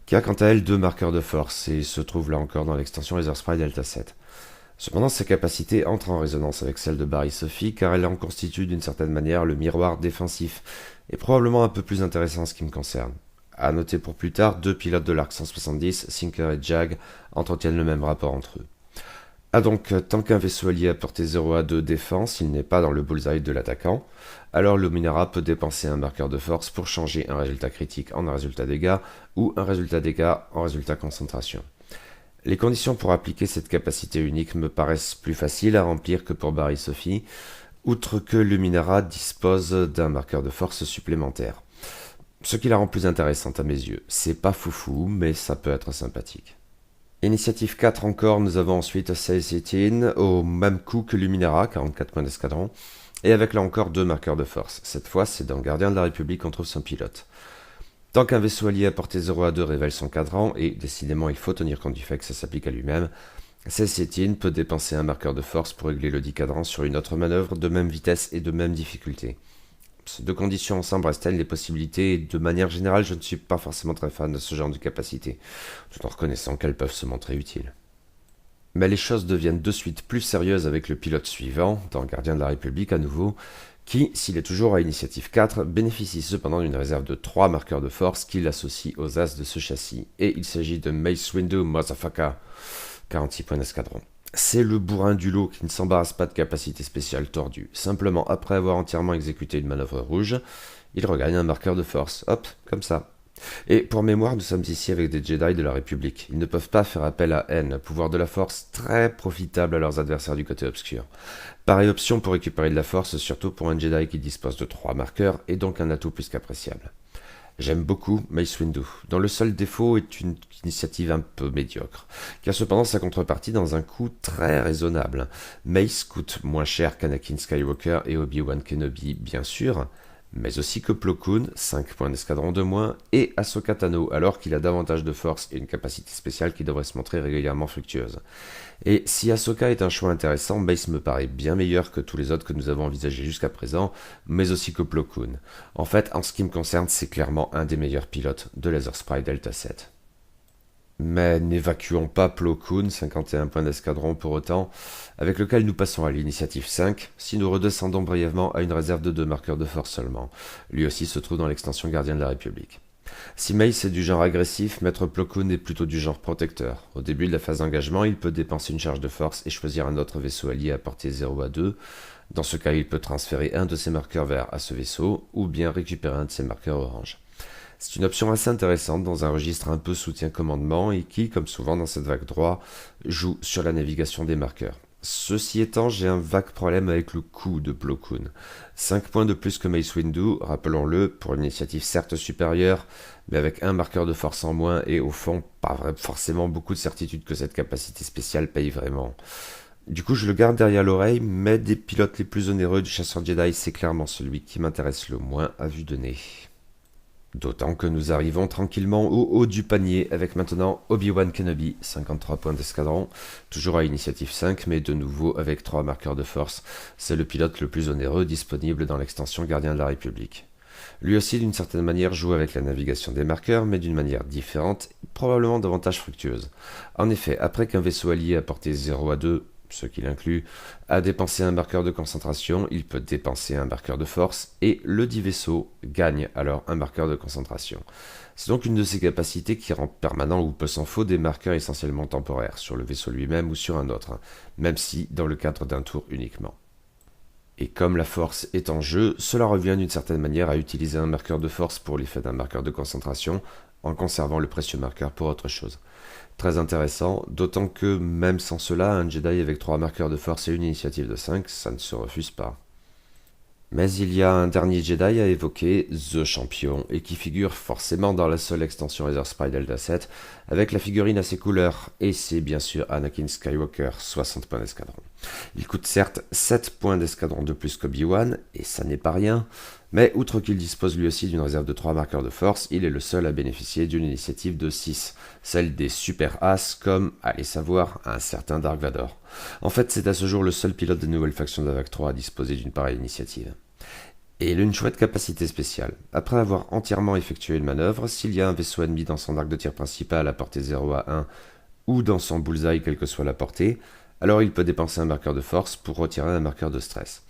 qui a quant à elle 2 marqueurs de force et se trouve là encore dans l'extension Aetherspray Delta 7. Cependant, ses capacités entrent en résonance avec celles de Barriss Offee car elle en constitue d'une certaine manière le miroir défensif, et probablement un peu plus intéressant en ce qui me concerne. À noter pour plus tard, 2 pilotes de l'Arc 170, Sinker et Jag, entretiennent le même rapport entre eux. Donc, tant qu'un vaisseau allié à portée 0 à 2 défend, s'il n'est pas dans le bullseye de l'attaquant, alors Luminara peut dépenser un marqueur de force pour changer un résultat critique en un résultat dégâts ou un résultat dégâts en résultat concentration. Les conditions pour appliquer cette capacité unique me paraissent plus faciles à remplir que pour Barriss Offee, outre que Luminara dispose d'un marqueur de force supplémentaire. Ce qui la rend plus intéressante à mes yeux. C'est pas foufou, mais ça peut être sympathique. Initiative 4 encore, nous avons ensuite Sae-Setin, au même coup que Luminara, 44 points d'escadron, et avec là encore 2 marqueurs de force. Cette fois, c'est dans Gardien de la République qu'on trouve son pilote. Tant qu'un vaisseau allié à portée 0 à 2 révèle son cadran, et décidément il faut tenir compte du fait que ça s'applique à lui-même, Sae-Setin peut dépenser un marqueur de force pour régler le dit cadran sur une autre manœuvre de même vitesse et de même difficulté. Ces deux conditions ensemble restreignent les possibilités et de manière générale je ne suis pas forcément très fan de ce genre de capacité, tout en reconnaissant qu'elles peuvent se montrer utiles. Mais les choses deviennent de suite plus sérieuses avec le pilote suivant, dans Gardien de la République à nouveau, qui, s'il est toujours à initiative 4, bénéficie cependant d'une réserve de 3 marqueurs de force qu'il associe aux as de ce châssis, et il s'agit de Mace Windu Motherfucker, 46 points d'escadron. C'est le bourrin du lot qui ne s'embarrasse pas de capacité spéciale tordue. Simplement, après avoir entièrement exécuté une manœuvre rouge, il regagne un marqueur de force. Hop, comme ça. Et pour mémoire, nous sommes ici avec des Jedi de la République. Ils ne peuvent pas faire appel à N, pouvoir de la Force très profitable à leurs adversaires du côté obscur. Pareille option pour récupérer de la Force, surtout pour un Jedi qui dispose de 3 marqueurs, et donc un atout plus qu'appréciable. J'aime beaucoup Mace Windu, dont le seul défaut est une initiative un peu médiocre, qui a cependant sa contrepartie dans un coût très raisonnable. Mace coûte moins cher qu'Anakin Skywalker et Obi-Wan Kenobi, bien sûr, mais aussi que Plo Koon, 5 points d'escadron de moins, et Ahsoka Tano, alors qu'il a davantage de force et une capacité spéciale qui devrait se montrer régulièrement fructueuse. Et si Ahsoka est un choix intéressant, Mace me paraît bien meilleur que tous les autres que nous avons envisagés jusqu'à présent, mais aussi que Plo Koon. En fait, en ce qui me concerne, c'est clairement un des meilleurs pilotes de Laser Spy Delta 7. Mais n'évacuons pas Plo Koon, 51 points d'escadron pour autant, avec lequel nous passons à l'initiative 5, si nous redescendons brièvement à une réserve de 2 marqueurs de force seulement. Lui aussi se trouve dans l'extension Gardien de la République. Si Mace est du genre agressif, Maître Plo Koon est plutôt du genre protecteur. Au début de la phase d'engagement, il peut dépenser une charge de force et choisir un autre vaisseau allié à portée 0 à 2. Dans ce cas, il peut transférer un de ses marqueurs vert à ce vaisseau, ou bien récupérer un de ses marqueurs orange. C'est une option assez intéressante dans un registre un peu soutien-commandement et qui, comme souvent dans cette vague droit, joue sur la navigation des marqueurs. Ceci étant, j'ai un vague problème avec le coût de Plo Koon. 5 points de plus que Mace Windu, rappelons-le, pour une initiative certes supérieure, mais avec un marqueur de force en moins et au fond, pas forcément beaucoup de certitude que cette capacité spéciale paye vraiment. Du coup, je le garde derrière l'oreille, mais des pilotes les plus onéreux du chasseur Jedi, c'est clairement celui qui m'intéresse le moins à vue de nez. D'autant que nous arrivons tranquillement au haut du panier avec maintenant Obi-Wan Kenobi, 53 points d'escadron, toujours à initiative 5 mais de nouveau avec 3 marqueurs de force. C'est le pilote le plus onéreux disponible dans l'extension Gardien de la République. Lui aussi d'une certaine manière joue avec la navigation des marqueurs mais d'une manière différente, probablement davantage fructueuse. En effet, après qu'un vaisseau allié a porté 0 à 2, ce qui l'inclut, a dépensé un marqueur de concentration, il peut dépenser un marqueur de force, et le dit vaisseau gagne alors un marqueur de concentration. C'est donc une de ces capacités qui rend permanent ou peu s'en faut des marqueurs essentiellement temporaires, sur le vaisseau lui-même ou sur un autre, même si dans le cadre d'un tour uniquement. Et comme la force est en jeu, cela revient d'une certaine manière à utiliser un marqueur de force pour l'effet d'un marqueur de concentration, en conservant le précieux marqueur pour autre chose. Très intéressant, d'autant que même sans cela, un Jedi avec 3 marqueurs de force et une initiative de 5, ça ne se refuse pas. Mais il y a un dernier Jedi à évoquer, The Champion, et qui figure forcément dans la seule extension Laser Spy Delta 7, avec la figurine à ses couleurs, et c'est bien sûr Anakin Skywalker, 60 points d'escadron. Il coûte certes 7 points d'escadron de plus qu'Obi-Wan, et ça n'est pas rien, mais outre qu'il dispose lui aussi d'une réserve de 3 marqueurs de force, il est le seul à bénéficier d'une initiative de 6, celle des Super As comme, allez savoir, un certain Dark Vador. En fait, c'est à ce jour le seul pilote des nouvelles factions de la Vague 3 à disposer d'une pareille initiative. Et il a une chouette capacité spéciale. Après avoir entièrement effectué une manœuvre, s'il y a un vaisseau ennemi dans son arc de tir principal à portée 0 à 1, ou dans son bullseye quelle que soit la portée, alors il peut dépenser un marqueur de force pour retirer un marqueur de stress.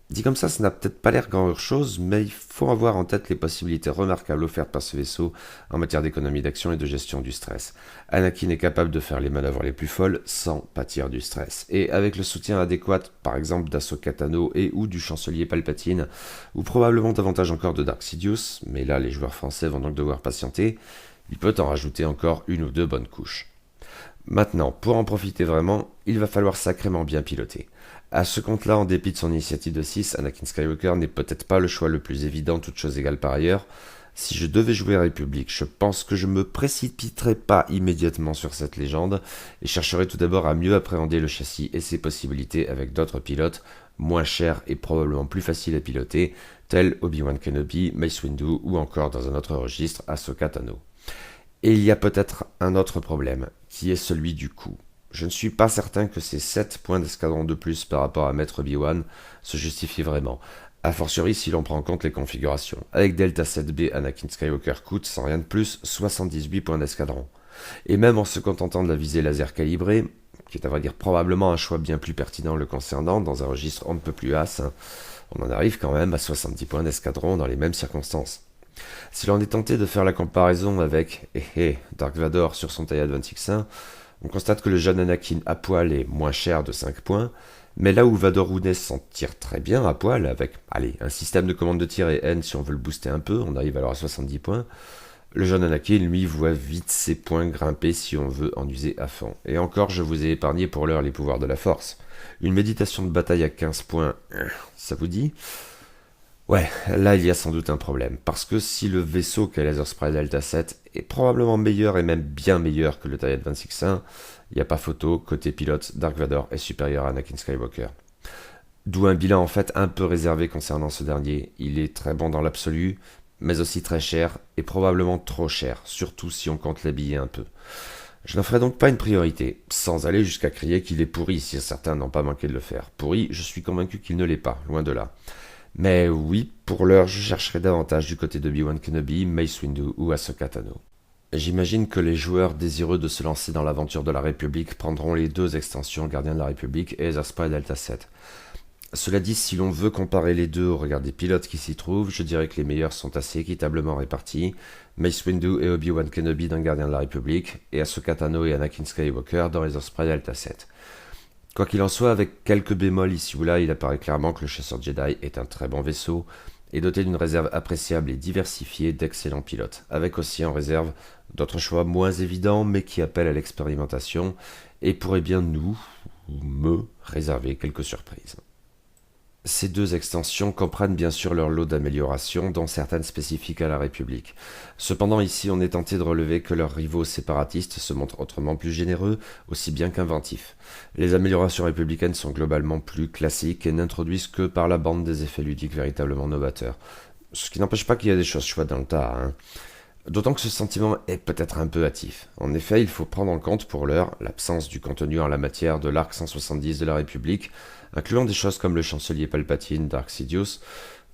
Dit comme ça n'a peut-être pas l'air grand-chose, mais il faut avoir en tête les possibilités remarquables offertes par ce vaisseau en matière d'économie d'action et de gestion du stress. Anakin est capable de faire les manœuvres les plus folles sans pâtir du stress. Et avec le soutien adéquat, par exemple d'Ahsoka Tano et ou du chancelier Palpatine, ou probablement davantage encore de Dark Sidious, mais là les joueurs français vont donc devoir patienter, il peut en rajouter encore une ou deux bonnes couches. Maintenant, pour en profiter vraiment, il va falloir sacrément bien piloter. À ce compte-là, en dépit de son initiative de 6, Anakin Skywalker n'est peut-être pas le choix le plus évident, toutes choses égales par ailleurs. Si je devais jouer République, je pense que je me précipiterais pas immédiatement sur cette légende et chercherais tout d'abord à mieux appréhender le châssis et ses possibilités avec d'autres pilotes moins chers et probablement plus faciles à piloter, tels Obi-Wan Kenobi, Mace Windu ou encore dans un autre registre, Ahsoka Tano. Et il y a peut-être un autre problème, qui est celui du coût. Je ne suis pas certain que ces 7 points d'escadron de plus par rapport à Maître Obi-Wan se justifient vraiment, a fortiori si l'on prend en compte les configurations. Avec Delta 7B, Anakin Skywalker coûte, sans rien de plus, 78 points d'escadron. Et même en se contentant de la visée laser calibrée, qui est à vrai dire probablement un choix bien plus pertinent le concernant, dans un registre on ne peut plus as, on en arrive quand même à 70 points d'escadron dans les mêmes circonstances. Si l'on est tenté de faire la comparaison avec Dark Vador sur son Tie Advance X1, on constate que le jeune Anakin à poil est moins cher de 5 points, mais là où Vador Ounes s'en tire très bien à poil, avec un système de commande de tir et N si on veut le booster un peu, on arrive alors à 70 points, Le jeune Anakin, lui, voit vite ses points grimper si on veut en user à fond. Et encore, je vous ai épargné pour l'heure les pouvoirs de la force. Une méditation de bataille à 15 points, ça vous dit? Ouais, là il y a sans doute un problème, parce que si le vaisseau qu'est Laser Sprite Delta 7 est probablement meilleur et même bien meilleur que le TIE Advance X1, il n'y a pas photo, côté pilote, Dark Vador est supérieur à Anakin Skywalker. D'où un bilan en fait un peu réservé concernant ce dernier, il est très bon dans l'absolu, mais aussi très cher, et probablement trop cher, surtout si on compte l'habiller un peu. Je n'en ferai donc pas une priorité, sans aller jusqu'à crier qu'il est pourri si certains n'ont pas manqué de le faire. Pourri, je suis convaincu qu'il ne l'est pas, loin de là. Mais oui, pour l'heure, je chercherai davantage du côté de Obi-Wan Kenobi, Mace Windu ou Ahsoka Tano. J'imagine que les joueurs désireux de se lancer dans l'aventure de la République prendront les deux extensions Gardiens de la République et Laser Sprite Delta 7. Cela dit, si l'on veut comparer les deux au regard des pilotes qui s'y trouvent, je dirais que les meilleurs sont assez équitablement répartis. Mace Windu et Obi-Wan Kenobi dans Gardiens de la République, et Ahsoka Tano et Anakin Skywalker dans Laser Sprite Delta 7. Quoi qu'il en soit, avec quelques bémols ici ou là, il apparaît clairement que le chasseur Jedi est un très bon vaisseau, et doté d'une réserve appréciable et diversifiée d'excellents pilotes, avec aussi en réserve d'autres choix moins évidents mais qui appellent à l'expérimentation, et pourraient bien nous, ou me, réserver quelques surprises. Ces deux extensions comprennent bien sûr leur lot d'améliorations, dont certaines spécifiques à la République. Cependant, ici, on est tenté de relever que leurs rivaux séparatistes se montrent autrement plus généreux, aussi bien qu'inventifs. Les améliorations républicaines sont globalement plus classiques et n'introduisent que par la bande des effets ludiques véritablement novateurs. Ce qui n'empêche pas qu'il y a des choses chouettes dans le tas, hein. D'autant que ce sentiment est peut-être un peu hâtif. En effet, il faut prendre en compte pour l'heure l'absence du contenu en la matière de l'arc 170 de la République, incluant des choses comme le chancelier Palpatine Dark Sidious,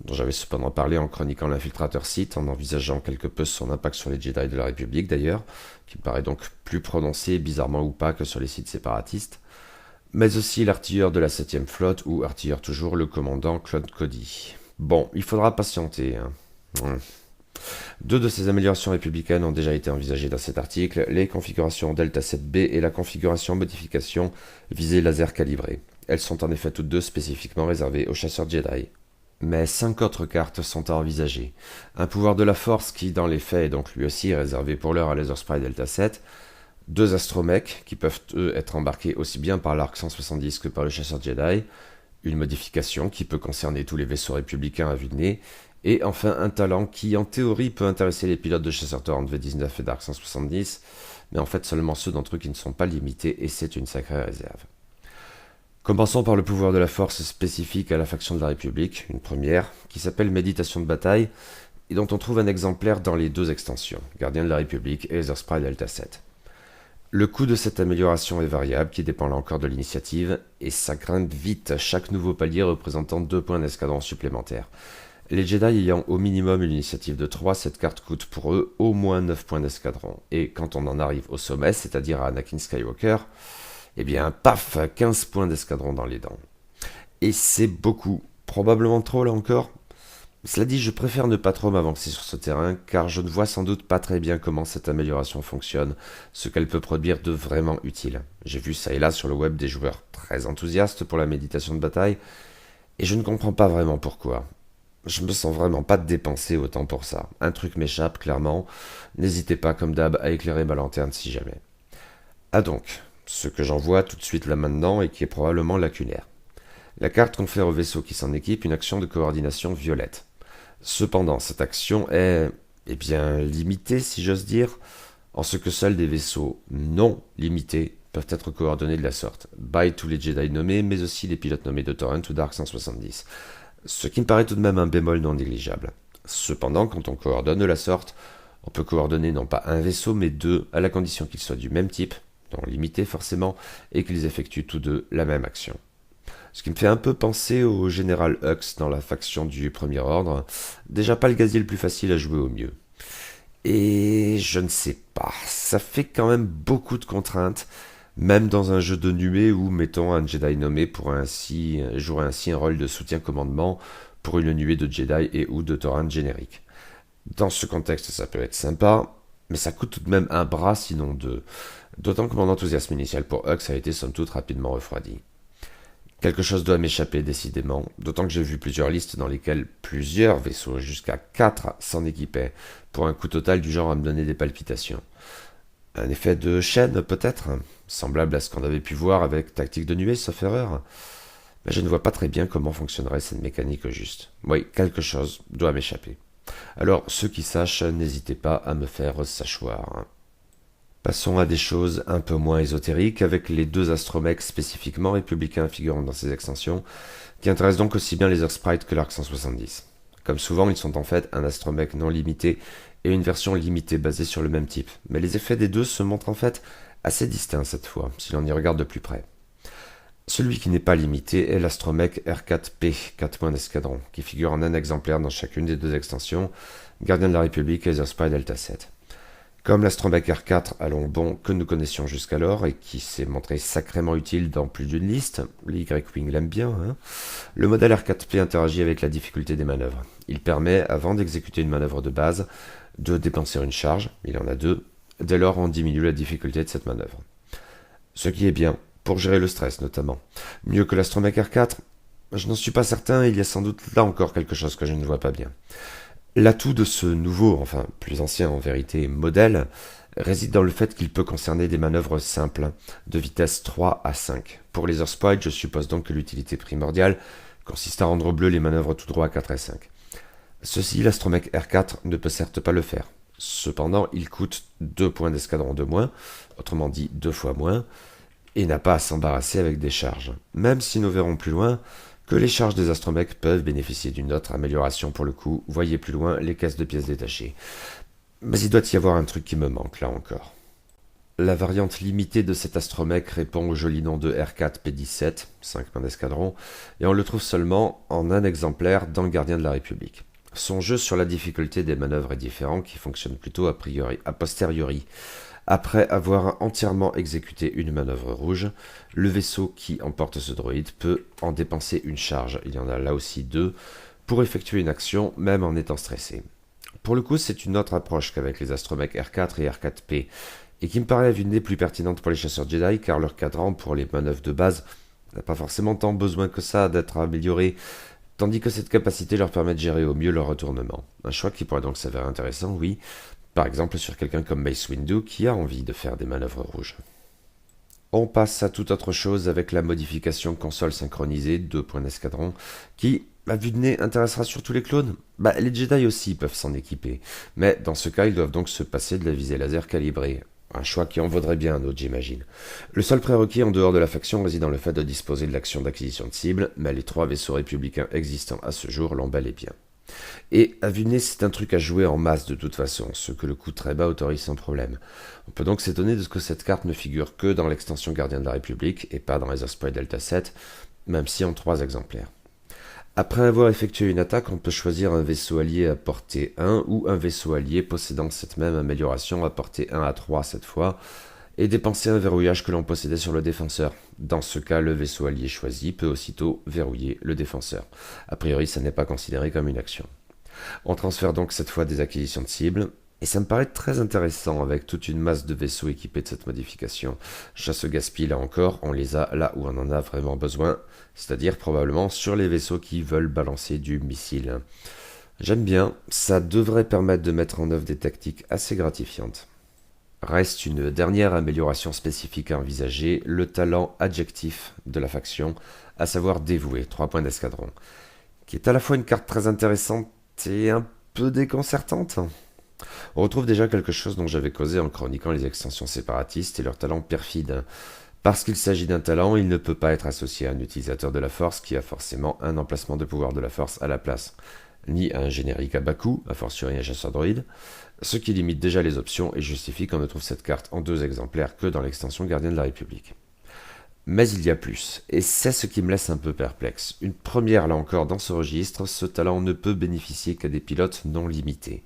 dont j'avais cependant parlé en chroniquant l'infiltrateur Sith, en envisageant quelque peu son impact sur les Jedi de la République d'ailleurs, qui me paraît donc plus prononcé, bizarrement ou pas, que sur les sites séparatistes, mais aussi l'artilleur de la 7ème flotte, ou artilleur toujours le commandant Claude Cody. Bon, il faudra patienter, hein. Deux de ces améliorations républicaines ont déjà été envisagées dans cet article, les configurations Delta 7B et la configuration modification visée laser calibrée. Elles sont en effet toutes deux spécifiquement réservées aux chasseurs Jedi. Mais 5 autres cartes sont à envisager. Un pouvoir de la force qui, dans les faits, est donc lui aussi réservé pour l'heure à Laser Sprite Delta 7, deux astromechs qui peuvent eux être embarqués aussi bien par l'arc 170 que par le chasseur Jedi, une modification qui peut concerner tous les vaisseaux républicains à vue de nez, et enfin un talent qui en théorie peut intéresser les pilotes de chasseurs Torrent V19 et d'Arc 170, mais en fait seulement ceux d'entre eux qui ne sont pas limités, et c'est une sacrée réserve. Commençons par le pouvoir de la force spécifique à la faction de la République, une première, qui s'appelle Méditation de bataille, et dont on trouve un exemplaire dans les deux extensions, Gardien de la République et Laser Sprite Delta 7. Le coût de cette amélioration est variable, qui dépend là encore de l'initiative, et ça grimpe vite, chaque nouveau palier représentant 2 points d'escadron supplémentaires. Les Jedi ayant au minimum une initiative de 3, cette carte coûte pour eux au moins 9 points d'escadron. Et quand on en arrive au sommet, c'est-à-dire à Anakin Skywalker, eh bien, paf, 15 points d'escadron dans les dents. Et c'est beaucoup, probablement trop là encore. Cela dit, je préfère ne pas trop m'avancer sur ce terrain, car je ne vois sans doute pas très bien comment cette amélioration fonctionne, ce qu'elle peut produire de vraiment utile. J'ai vu ça et là sur le web des joueurs très enthousiastes pour la méditation de bataille, et je ne comprends pas vraiment pourquoi. Je me sens vraiment pas de dépenser autant pour ça. Un truc m'échappe, clairement. N'hésitez pas, comme d'hab, à éclairer ma lanterne si jamais. Ah donc, ce que j'en vois tout de suite là maintenant et qui est probablement lacunaire. La carte confère au vaisseau qui s'en équipe une action de coordination violette. Cependant, cette action est, limitée si j'ose dire, en ce que seuls des vaisseaux non limités peuvent être coordonnés de la sorte, by tous les Jedi nommés, mais aussi les pilotes nommés de Torrent ou d'Arc 170. Ce qui me paraît tout de même un bémol non négligeable. Cependant, quand on coordonne de la sorte, on peut coordonner non pas un vaisseau, mais deux, à la condition qu'ils soient du même type, non limité forcément, et qu'ils effectuent tous deux la même action. Ce qui me fait un peu penser au général Hux dans la faction du Premier Ordre, déjà pas le gazier le plus facile à jouer au mieux. Et je ne sais pas, ça fait quand même beaucoup de contraintes, même dans un jeu de nuée où, mettons, un Jedi nommé jouerait ainsi un rôle de soutien-commandement pour une nuée de Jedi et ou de Torrent générique. Dans ce contexte, ça peut être sympa, mais ça coûte tout de même un bras, sinon deux. D'autant que mon enthousiasme initial pour Hux a été somme toute rapidement refroidi. Quelque chose doit m'échapper décidément, d'autant que j'ai vu plusieurs listes dans lesquelles plusieurs vaisseaux, jusqu'à 4, s'en équipaient, pour un coût total du genre à me donner des palpitations. Un effet de chaîne peut-être, semblable à ce qu'on avait pu voir avec Tactique de nuée, sauf erreur. Mais je ne vois pas très bien comment fonctionnerait cette mécanique au juste. Oui, quelque chose doit m'échapper. Alors, ceux qui sachent, n'hésitez pas à me faire sachoir. Passons à des choses un peu moins ésotériques, avec les deux astromechs spécifiquement républicains figurant dans ces extensions, qui intéressent donc aussi bien les Earthsprites que l'Arc 170. Comme souvent, ils sont en fait un astromech non limité et une version limitée basée sur le même type. Mais les effets des deux se montrent en fait assez distincts cette fois, si l'on y regarde de plus près. Celui qui n'est pas limité est l'astromech R4P, 4 points d'escadron, qui figure en un exemplaire dans chacune des deux extensions, Gardien de la République et Etherspy Delta 7. Comme l'astromech R4 à long bond que nous connaissions jusqu'alors et qui s'est montré sacrément utile dans plus d'une liste, les Y-Wing l'aiment bien, le modèle R4P interagit avec la difficulté des manœuvres. Il permet, avant d'exécuter une manœuvre de base, de dépenser une charge, il en a deux, dès lors on diminue la difficulté de cette manœuvre. Ce qui est bien, pour gérer le stress notamment. Mieux que l'astromech R4, je n'en suis pas certain, il y a sans doute là encore quelque chose que je ne vois pas bien. L'atout de ce nouveau, enfin plus ancien en vérité, modèle, réside dans le fait qu'il peut concerner des manœuvres simples, de vitesse 3 à 5. Pour les Earthsprites, je suppose donc que l'utilité primordiale consiste à rendre bleu les manœuvres tout droit à 4 et 5. Ceci, l'astromech R4 ne peut certes pas le faire. Cependant, il coûte 2 points d'escadron de moins, autrement dit 2 fois moins, et n'a pas à s'embarrasser avec des charges. Même si nous verrons plus loin que les charges des astromechs peuvent bénéficier d'une autre amélioration pour le coup, voyez plus loin les caisses de pièces détachées. Mais il doit y avoir un truc qui me manque là encore. La variante limitée de cet astromech répond au joli nom de R4P17, 5 points d'escadron, et on le trouve seulement en un exemplaire dans le Gardien de la République. Son jeu sur la difficulté des manœuvres est différent, qui fonctionne plutôt a posteriori. Après avoir entièrement exécuté une manœuvre rouge, le vaisseau qui emporte ce droïde peut en dépenser une charge, il y en a là aussi 2, pour effectuer une action même en étant stressé. Pour le coup, c'est une autre approche qu'avec les astromechs R4 et R4P, et qui me paraît à vue de nez plus pertinente pour les chasseurs Jedi, car leur cadran pour les manœuvres de base n'a pas forcément tant besoin que ça d'être amélioré, tandis que cette capacité leur permet de gérer au mieux leur retournement. Un choix qui pourrait donc s'avérer intéressant, oui, par exemple sur quelqu'un comme Mace Windu qui a envie de faire des manœuvres rouges. On passe à toute autre chose avec la modification console synchronisée 2 points d'escadron qui, à vue de nez, intéressera surtout les clones. Les Jedi aussi peuvent s'en équiper, mais dans ce cas ils doivent donc se passer de la visée laser calibrée. Un choix qui en vaudrait bien un autre, j'imagine. Le seul prérequis en dehors de la faction réside dans le fait de disposer de l'action d'acquisition de cible, mais les 3 vaisseaux républicains existants à ce jour l'ont bel et bien. Et à vue de nez, c'est un truc à jouer en masse de toute façon, ce que le coût très bas autorise sans problème. On peut donc s'étonner de ce que cette carte ne figure que dans l'extension Gardien de la République et pas dans les Earthsprite Delta 7, même si en 3 exemplaires. Après avoir effectué une attaque, on peut choisir un vaisseau allié à portée 1 ou un vaisseau allié possédant cette même amélioration à portée 1 à 3 cette fois, et dépenser un verrouillage que l'on possédait sur le défenseur. Dans ce cas, le vaisseau allié choisi peut aussitôt verrouiller le défenseur. A priori, ça n'est pas considéré comme une action. On transfère donc cette fois des acquisitions de cibles, et ça me paraît très intéressant avec toute une masse de vaisseaux équipés de cette modification. Chasse gaspille là encore, on les a là où on en a vraiment besoin, c'est-à-dire probablement sur les vaisseaux qui veulent balancer du missile. J'aime bien, ça devrait permettre de mettre en œuvre des tactiques assez gratifiantes. Reste une dernière amélioration spécifique à envisager, le talent adjectif de la faction, à savoir dévoué, 3 points d'escadron, qui est à la fois une carte très intéressante et un peu déconcertante. On retrouve déjà quelque chose dont j'avais causé en chroniquant les extensions séparatistes et leur talent perfide. Parce qu'il s'agit d'un talent, il ne peut pas être associé à un utilisateur de la force qui a forcément un emplacement de pouvoir de la force à la place, ni à un générique à bas coût, a fortiori un chasseur droïde, ce qui limite déjà les options et justifie qu'on ne trouve cette carte en 2 exemplaires que dans l'extension Gardien de la République. Mais il y a plus, et c'est ce qui me laisse un peu perplexe. Une première là encore dans ce registre, ce talent ne peut bénéficier qu'à des pilotes non limités.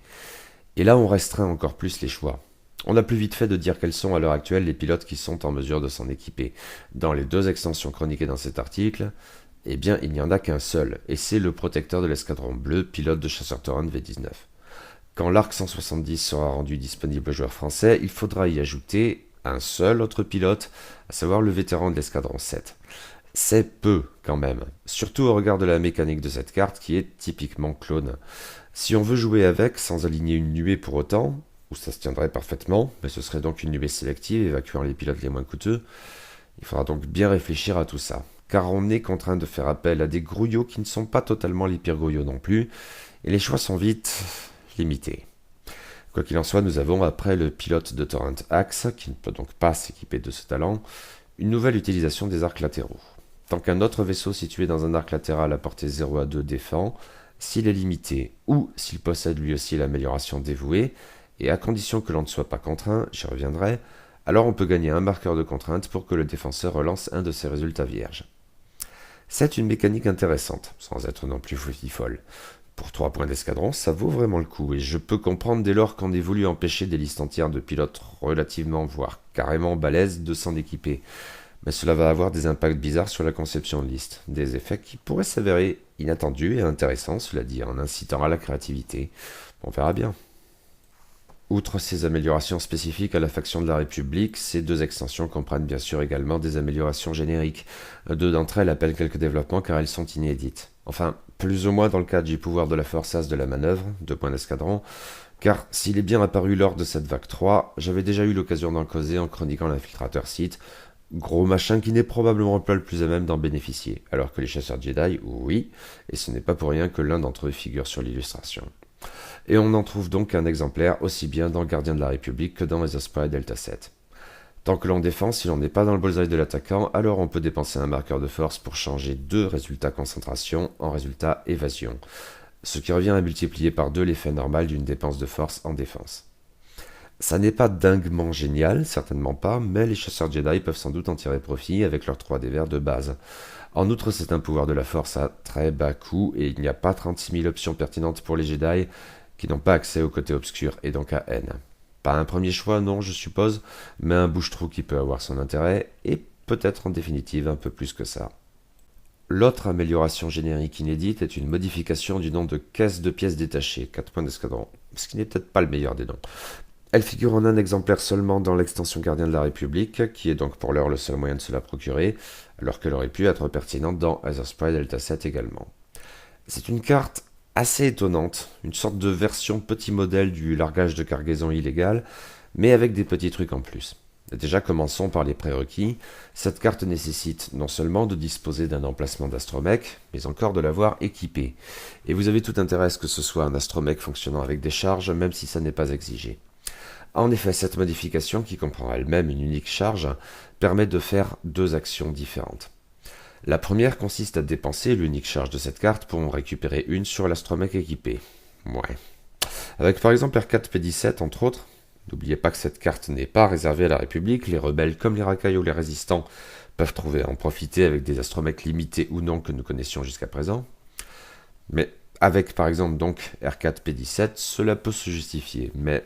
Et là on restreint encore plus les choix. On a plus vite fait de dire quels sont à l'heure actuelle les pilotes qui sont en mesure de s'en équiper. Dans les 2 extensions chroniquées dans cet article, eh bien il n'y en a qu'un seul, et c'est le protecteur de l'escadron bleu, pilote de chasseur Tauren V19. Quand l'Arc 170 sera rendu disponible aux joueurs français, il faudra y ajouter un seul autre pilote, à savoir le vétéran de l'escadron 7. C'est peu quand même, surtout au regard de la mécanique de cette carte qui est typiquement clone. Si on veut jouer avec sans aligner une nuée pour autant, où ça se tiendrait parfaitement, mais ce serait donc une nuée sélective évacuant les pilotes les moins coûteux, il faudra donc bien réfléchir à tout ça, car on est contraint de faire appel à des grouillots qui ne sont pas totalement les pires grouillots non plus, et les choix sont vite limités. Quoi qu'il en soit, nous avons, après le pilote de Torrent Axe, qui ne peut donc pas s'équiper de ce talent, une nouvelle utilisation des arcs latéraux. Tant qu'un autre vaisseau situé dans un arc latéral à portée 0 à 2 défend, s'il est limité ou s'il possède lui aussi l'amélioration dévouée, et à condition que l'on ne soit pas contraint, j'y reviendrai, alors on peut gagner un marqueur de contrainte pour que le défenseur relance un de ses résultats vierges. C'est une mécanique intéressante, sans être non plus folle. Pour 3 points d'escadron, ça vaut vraiment le coup, et je peux comprendre dès lors qu'on ait voulu empêcher des listes entières de pilotes relativement, voire carrément balèzes de s'en équiper. Mais cela va avoir des impacts bizarres sur la conception de liste, des effets qui pourraient s'avérer inattendus et intéressants, cela dit, en incitant à la créativité. On verra bien. Outre ces améliorations spécifiques à la faction de la République, ces deux extensions comprennent bien sûr également des améliorations génériques. Deux d'entre elles appellent quelques développements car elles sont inédites. Enfin, plus ou moins dans le cadre du pouvoir de la force as de la manœuvre, 2 points d'escadron, car s'il est bien apparu lors de cette vague 3, j'avais déjà eu l'occasion d'en causer en chroniquant l'infiltrateur Sith, gros machin qui n'est probablement pas le plus à même d'en bénéficier, alors que les chasseurs Jedi, oui, et ce n'est pas pour rien que l'un d'entre eux figure sur l'illustration. Et on en trouve donc un exemplaire aussi bien dans Gardien de la République que dans les Osprey Delta 7. Tant que l'on défend, si l'on n'est pas dans le bullseye de l'attaquant, alors on peut dépenser un marqueur de force pour changer 2 résultats concentration en résultat évasion, ce qui revient à multiplier par 2 l'effet normal d'une dépense de force en défense. Ça n'est pas dinguement génial, certainement pas, mais les chasseurs Jedi peuvent sans doute en tirer profit avec leurs 3D verts de base. En outre, c'est un pouvoir de la force à très bas coût et il n'y a pas 36 000 options pertinentes pour les Jedi qui n'ont pas accès au côté obscur et donc à N. Pas un premier choix, non, je suppose, mais un bouche-trou qui peut avoir son intérêt et peut-être en définitive un peu plus que ça. L'autre amélioration générique inédite est une modification du nom de caisse de pièces détachées, 4 points d'escadron, ce qui n'est peut-être pas le meilleur des noms. Elle figure en un exemplaire seulement dans l'extension Gardien de la République, qui est donc pour l'heure le seul moyen de se la procurer, alors qu'elle aurait pu être pertinente dans Aetherspray Delta 7 également. C'est une carte assez étonnante, une sorte de version petit modèle du largage de cargaison illégal, mais avec des petits trucs en plus. Déjà, commençons par les prérequis. Cette carte nécessite non seulement de disposer d'un emplacement d'astromech, mais encore de l'avoir équipé. Et vous avez tout intérêt à ce que ce soit un astromech fonctionnant avec des charges, même si ça n'est pas exigé. En effet, cette modification, qui comprend elle-même une unique charge, permet de faire 2 actions différentes. La première consiste à dépenser l'unique charge de cette carte pour en récupérer une sur l'astromech équipé. Ouais. Avec par exemple R4P17 entre autres, n'oubliez pas que cette carte n'est pas réservée à la République, les rebelles comme les racailles ou les résistants peuvent trouver à en profiter avec des astromechs limités ou non que nous connaissions jusqu'à présent. Mais avec par exemple donc R4P17, cela peut se justifier, mais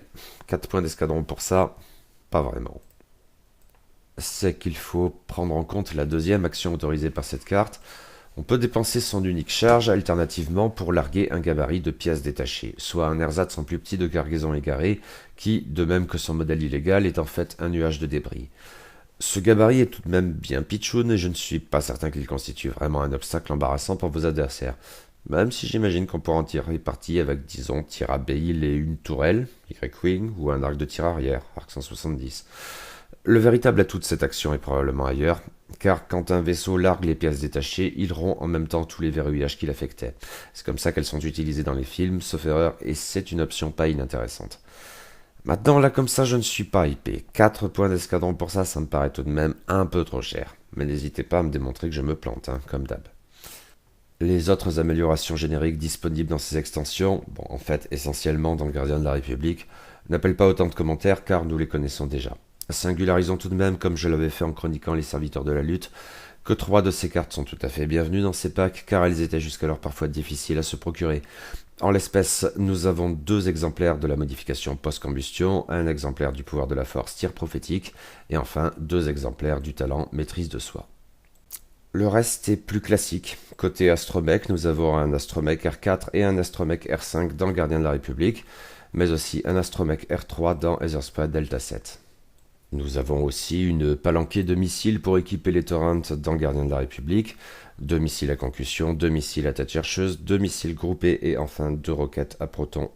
4 points d'escadron pour ça, pas vraiment. C'est qu'il faut prendre en compte la deuxième action autorisée par cette carte. On peut dépenser son unique charge alternativement pour larguer un gabarit de pièces détachées, soit un ersatz en plus petit de cargaison égarée, qui, de même que son modèle illégal, est en fait un nuage de débris. Ce gabarit est tout de même bien pitchoun et je ne suis pas certain qu'il constitue vraiment un obstacle embarrassant pour vos adversaires. Même si j'imagine qu'on pourra en tirer parti avec, disons, tir à bail et une tourelle, Y-Wing, ou un arc de tir arrière, arc 170. Le véritable atout de cette action est probablement ailleurs, car quand un vaisseau largue les pièces détachées, il rompt en même temps tous les verrouillages qu'il affectait. C'est comme ça qu'elles sont utilisées dans les films, sauf erreur, et c'est une option pas inintéressante. Maintenant, là comme ça, je ne suis pas hypé. 4 points d'escadron pour ça, ça me paraît tout de même un peu trop cher. Mais n'hésitez pas à me démontrer que je me plante, comme d'hab. Les autres améliorations génériques disponibles dans ces extensions, bon, en fait, essentiellement dans le Gardien de la République, n'appellent pas autant de commentaires car nous les connaissons déjà. Singularisons tout de même, comme je l'avais fait en chroniquant les serviteurs de la lutte, que 3 de ces cartes sont tout à fait bienvenues dans ces packs, car elles étaient jusqu'alors parfois difficiles à se procurer. En l'espèce, nous avons 2 exemplaires de la modification post-combustion, un exemplaire du pouvoir de la force tir prophétique, et enfin 2 exemplaires du talent maîtrise de soi. Le reste est plus classique. Côté astromech, nous avons un astromech R4 et un astromech R5 dans le Gardien de la République, mais aussi un astromech R3 dans Aetherspray Delta 7. Nous avons aussi une palanquée de missiles pour équiper les Torrents dans Gardiens de la République, 2 missiles à concussion, 2 missiles à tête chercheuse, 2 missiles groupés et enfin 2 roquettes à protons.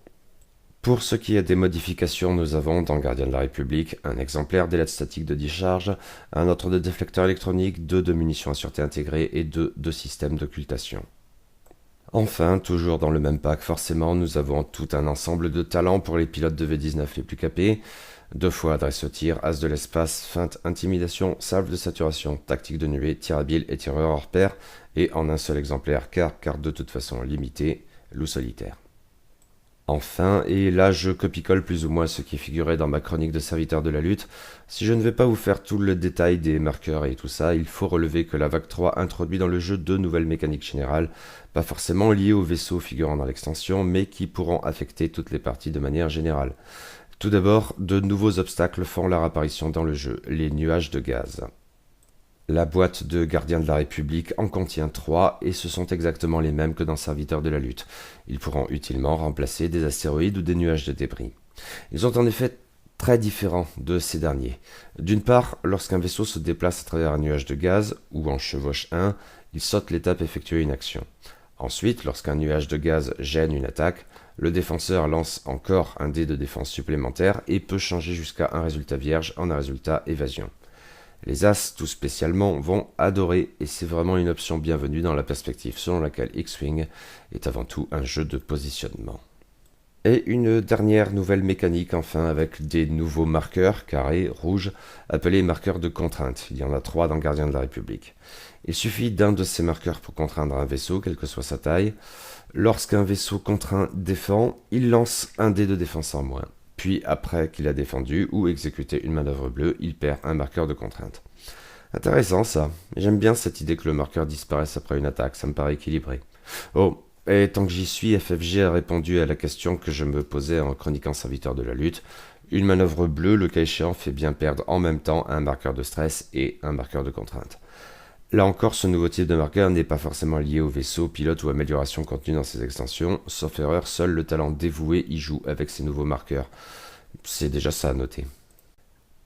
Pour ce qui est des modifications, nous avons dans Gardiens de la République un exemplaire d'élève statique de 10 charges, un autre de déflecteur électronique, 2 de munitions à sûreté intégrées et 2 de systèmes d'occultation. Enfin, toujours dans le même pack, forcément, nous avons tout un ensemble de talents pour les pilotes de V19 les plus capés. 2 fois adresse au tir, as de l'espace, feinte, intimidation, salve de saturation, tactique de nuée, tir habile et tireur hors pair, et en un seul exemplaire, car de toute façon limité, loup solitaire. Enfin, et là je copie-colle plus ou moins ce qui figurait dans ma chronique de serviteur de la lutte, si je ne vais pas vous faire tout le détail des marqueurs et tout ça, il faut relever que la vague 3 introduit dans le jeu 2 nouvelles mécaniques générales, pas forcément liées aux vaisseaux figurant dans l'extension, mais qui pourront affecter toutes les parties de manière générale. Tout d'abord, de nouveaux obstacles font leur apparition dans le jeu, les nuages de gaz. La boîte de Gardiens de la République en contient 3 et ce sont exactement les mêmes que dans Serviteur de la lutte. Ils pourront utilement remplacer des astéroïdes ou des nuages de débris. Ils sont en effet très différents de ces derniers. D'une part, lorsqu'un vaisseau se déplace à travers un nuage de gaz ou en chevauche un, il saute l'étape effectuer une action. Ensuite, lorsqu'un nuage de gaz gêne une attaque, le défenseur lance encore un dé de défense supplémentaire et peut changer jusqu'à un résultat vierge en un résultat évasion. Les As, tout spécialement, vont adorer et c'est vraiment une option bienvenue dans la perspective selon laquelle X-Wing est avant tout un jeu de positionnement. Et une dernière nouvelle mécanique enfin avec des nouveaux marqueurs carrés, rouges, appelés marqueurs de contrainte. Il y en a 3 dans Gardiens de la République. Il suffit d'un de ces marqueurs pour contraindre un vaisseau, quelle que soit sa taille. Lorsqu'un vaisseau contraint défend, il lance un dé de défense en moins. Puis, après qu'il a défendu ou exécuté une manœuvre bleue, il perd un marqueur de contrainte. Intéressant ça. J'aime bien cette idée que le marqueur disparaisse après une attaque, ça me paraît équilibré. Oh, et tant que j'y suis, FFG a répondu à la question que je me posais en chroniquant Serviteur de la lutte. Une manœuvre bleue, le cas échéant, fait bien perdre en même temps un marqueur de stress et un marqueur de contrainte. Là encore, ce nouveau type de marqueur n'est pas forcément lié au vaisseau, pilote ou amélioration contenue dans ces extensions. Sauf erreur, seul le talent dévoué y joue avec ces nouveaux marqueurs. C'est déjà ça à noter.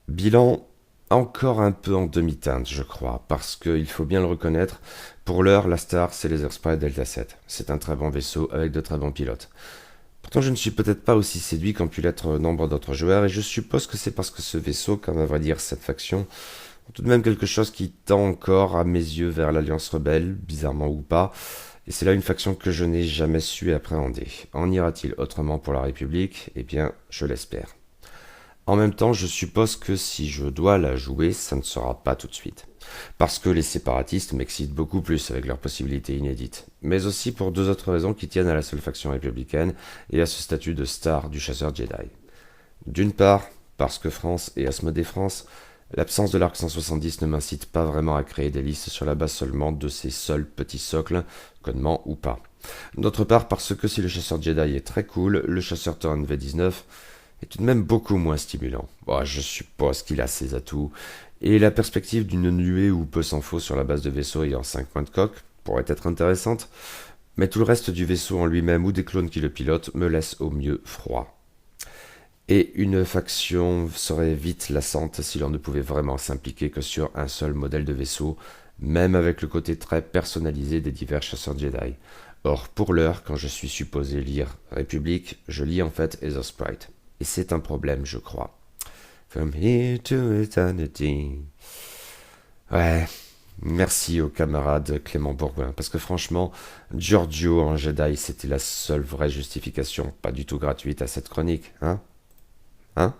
Bilan, encore un peu en demi-teinte, je crois, parce qu'il faut bien le reconnaître, pour l'heure, la star, c'est les Osprey Delta 7. C'est un très bon vaisseau avec de très bons pilotes. Pourtant, je ne suis peut-être pas aussi séduit qu'ont pu l'être nombre d'autres joueurs, et je suppose que c'est parce que ce vaisseau, comme à vrai dire cette faction, tout de même quelque chose qui tend encore à mes yeux vers l'Alliance Rebelle, bizarrement ou pas, et c'est là une faction que je n'ai jamais su appréhender. En ira-t-il autrement pour la République? Eh bien, je l'espère. En même temps, je suppose que si je dois la jouer, ça ne sera pas tout de suite. Parce que les séparatistes m'excitent beaucoup plus avec leurs possibilités inédites. Mais aussi pour 2 autres raisons qui tiennent à la seule faction républicaine et à ce statut de star du chasseur Jedi. D'une part, parce que France et Asmodée France, l'absence de l'Arc 170 ne m'incite pas vraiment à créer des listes sur la base seulement de ces seuls petits socles, codement ou pas. D'autre part, parce que si le chasseur Jedi est très cool, le chasseur Torrent V19 est tout de même beaucoup moins stimulant. Bon, je suppose qu'il a ses atouts, et la perspective d'une nuée ou peu s'en faut sur la base de vaisseaux ayant 5 points de coque pourrait être intéressante, mais tout le reste du vaisseau en lui-même ou des clones qui le pilotent me laisse au mieux froid. Et une faction serait vite lassante si l'on ne pouvait vraiment s'impliquer que sur un seul modèle de vaisseau, même avec le côté très personnalisé des divers chasseurs Jedi. Or, pour l'heure, quand je suis supposé lire République, je lis en fait Aether Sprite. Et c'est un problème, je crois. From here to eternity. Ouais, merci au camarade Clément Bourgoin, parce que franchement, Giorgio en Jedi, c'était la seule vraie justification, pas du tout gratuite à cette chronique, hein? Hein?